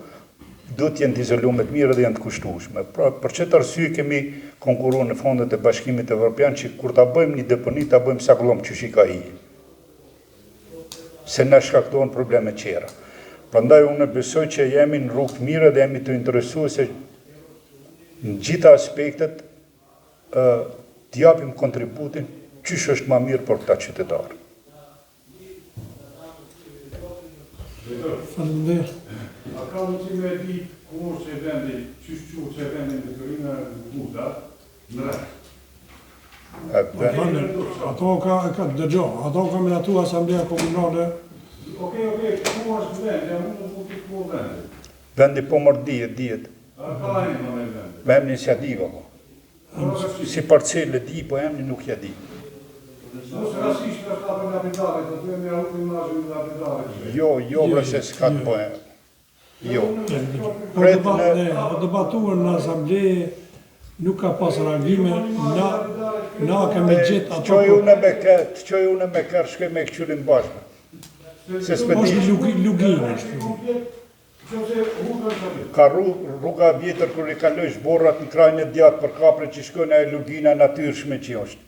do të jenë të izoluar të mirë dhe janë të kushtueshme. Pra, për çet arsye kemi konkurruar në fondet e Bashkimit Evropian që kur ta bëjmë një deponi ta bëjmë sa kullom çush i ka ai. Se na shkaktojnë probleme qera. Prandaj unë besoj që jemi në rrugë të mirë dhe jemi të interesuar se në gjitha aspektet të japim kontributin çish është më mirë për këta qytetarë. Faleminderit. A ka mundësi me di ku është e vendi, qysh quhet që e vendi në detyrinë Buda, në rreth? Ato ka dëgjo, ato ka miratu Asamblea Komunale. Okej, ku është vendi, a mund të thotë ku është vendi? Vendi po mor dihet. A ka emrin me vendi? Me emrin s'ja di valla. Si parcele di, po emrin nuk ja di. Mos rasisht është apo kapitalet, ato e merr imazhin e kapitalit. Jo, se s'ka të po emrin. Jo. Po debatuar në Asamble nuk ka pas reagime, na kemi gjetë ato. Të qoj unë me kërë shkoj me këqyrin bashkë. Se s'pedi. Është luginë. Ka rruga vjetër kër i kalojsh borrat në krajnë e djatë për kapre që shkojnë e lugina natyrshme që është.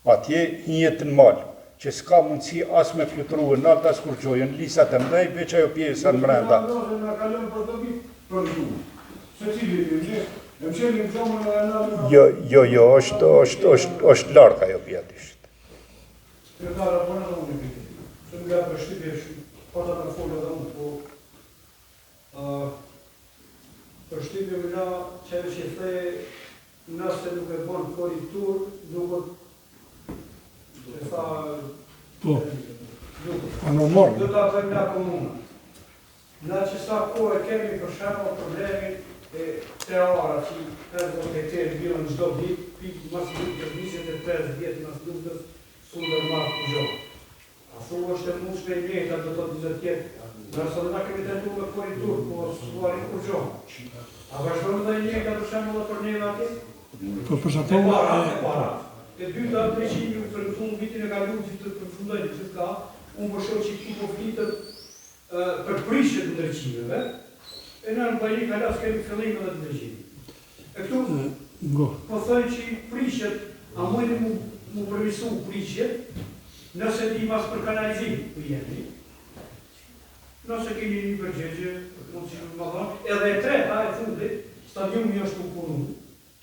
Atje hijet në malë, që s'ka mundësi as me flutruë në altë as kur qojën, lisat e mdej, veç ajo pjesë në mrenda. Jo, është larkë ajo pjatisht. Sekretara, po në të unë i që nga përshtypje pata për folë dhe unë, po përshtypje më nga që e the nëse nuk e bon korritur, nuk e tha... Po, normal. Do të bëjmë nga komunë. Na që sa kohë kemi për shembull problemin e treora që 50 hektarë billën çdo ditë, pikë mas lutës 25 vjet mas lutës sundër marrë të gjohë. A thua është e mundshme e njëjta do të 20 vjet. Nërsa na kemi tentuar me korritur, po s'uarim kur gjohë. A vazhdojmë dhe njëjta për shembull për një atë? Po për ato E dyta ndryshimi për në fund vitin e kaluar që të përfundojnë që ka, unë po shoh që këtu po flitet për prishjen e ndryshimeve. E në Albani kalas kemi fillim edhe të ndryshimit. E këtu po thonë që prishjet, a mundni mu përmisu prishjet, nëse di mas për kanalizim për jemi. Nëse keni një përgjegje, mund që më thonë, edhe e treta e fundit, stadiumi është u punu.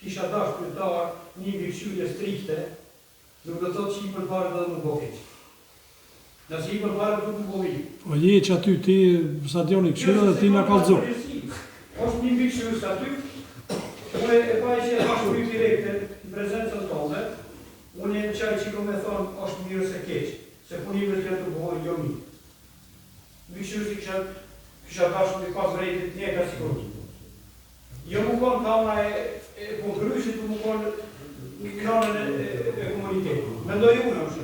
Kisha dash kryetar një mbikëqyrje strikte, nuk do të thotë që i përpare dhe nuk bo keq. Nëse i përpare dhe nuk bo i. Po je që aty ti stadioni këshyra dhe ti nga kallëzo. Është një mbikëqyrje aty, unë e pa që e bashkë për direkte në prezencën tonë, unë e në qaj që kom e thonë është mirë se keq, se punimet të të bohoj jo mirë. Mbikëqyrje që kisha bashkë për pas vrejtit një ka si korti. Jo më konë kauna e konkurryshit, më konë kranën e komunitetit. Mendoj unë është.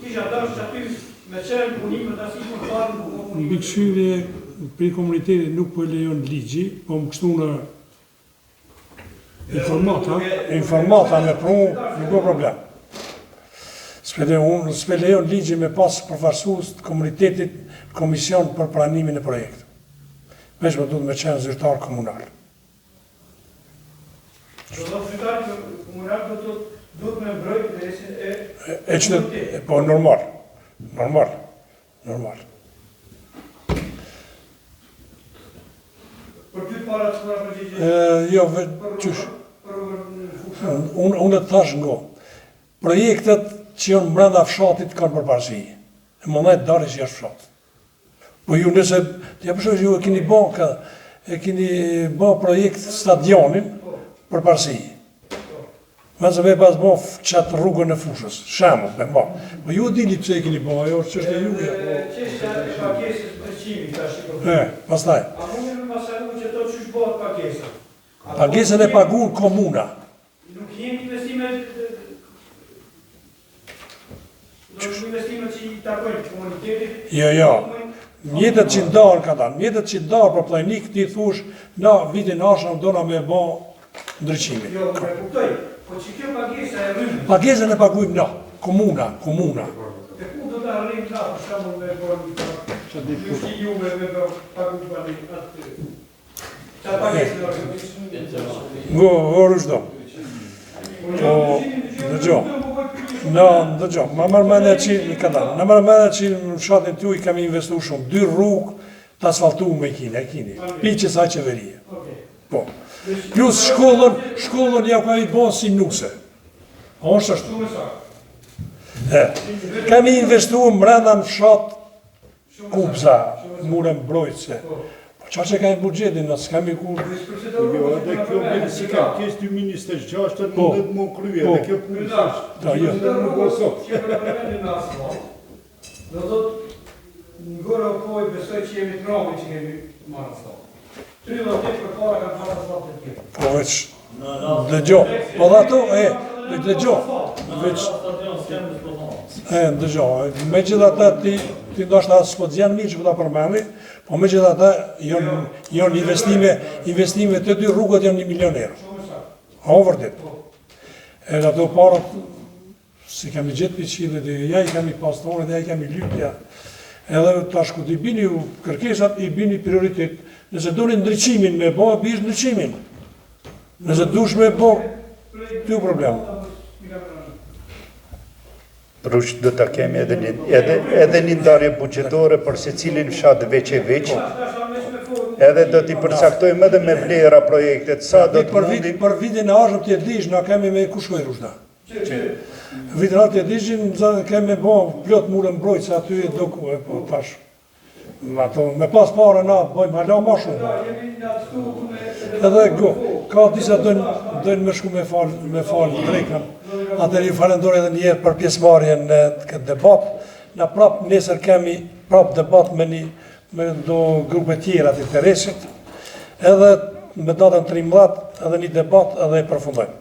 Kisha dash që aty me qenë punimet asi më parë në komunitetit. Mbikëqyrje për komunitetit nuk po e lejon ligji, po më kështu në informata me prunë, nuk o problem. S'pe lejon ligji me pas përfaqësues të komunitetit komision për pranimin e projektit. Veç me duhet me qenë zyrtar komunal. Do të zyrtari komunal do të me mbrojtë interesin e qytetit. Po, normal. Për ty para të shkura përgjigje? Jo, qysh. Unë të thash ngo. Projektet që janë mbrenda fshatit kanë përparësi. E më nëjtë darë që jashtë fshat. Po ju nëse, të japëshoj që ju e keni ba projekt stadionin përparësi. Me se me pas ba qatë rrugën e fushës, shemë, me ba. Po ju dini pëse e keni ba, jo është qështë e juve. Qështë e pakesës të qimi, ta shikoj. Pastaj. A mundi me masaru që to qështë bëhet pakesën? Pakesën e pagun komuna. Nuk jemi investimet... Nuk investimet që i takojnë komunitetit? Jo. Mjetët që ndarë ka ta, mjetët që ndarë për plajnik, ti thush, na vitin ashëm dona me ba ndryqimi. Jo, me kuptoj, po që kjo pagesa e rrëmë. Pagesën e pagujmë na, komuna. E ku do të arrim na, për shembull me bërë një që ju me bërë pagujmë atë Vërëshdo. Dëgjo, ma mërmendja që në mërmendja që në fshatin tuj kemi investu shumë, 2 rrugë të asfaltu me kini, pi që sa qeverie. Po. Plus shkollën ja ka i bon si nuse. A është ashtu? Kemi investu mrenda në fshat Kupza, mure mbrojtëse. Qa që ka e budgetin, nësë kemi kur... Jo, edhe kjo vjen si ka kesë 2026, mundet më krye, edhe kjo punë është. Da, jo. Që për përmendin në asfalt, do të në gërë poj besoj që jemi të rami që kemi marë asfalt. 30 vjet për para kanë marë asfalt të tjerë. Po veç, dëgjo, po dhe ato, dëgjo, veç, dëgjo, me gjitha ta ti ndoshta s'po të zjanë mirë që po ta përmendi, po me gjitha ta janë investime të 2 rrugët janë 1 milion euro. A o vërdet. Edhe ato parët, si kemi gjithë piqilit, ja i kemi pastonet, ja i kemi lypja, edhe tash ku t'i bini kërkesat, i bini prioritet. Nëse doni ndryqimin me bo, bish ndryqimin. Nëse dush me bo, t'ju problem. Prush do të kemi edhe një ndarje budgetore për se cilin fshat veç e veç, edhe do t'i përcaktojmë edhe me vlera projektet, sa do të mundi... Për vitin e ashëm t'je dish, na kemi me kushkoj rushda. Vitin e t'je dishin, kemi me bo plot mure mbrojt, se aty e do ku e po tash. Me pas pare na, bojmë hala ma shumë. Edhe go, ka disa dojnë me shku me falë drejkën. Atër ju falendor edhe njerë për pjesëmarrjen në këtë debat. Na prap nesër kemi prap debat me do grupe tjera të interesit. Edhe me datën 13 edhe një debat edhe e përfundojmë.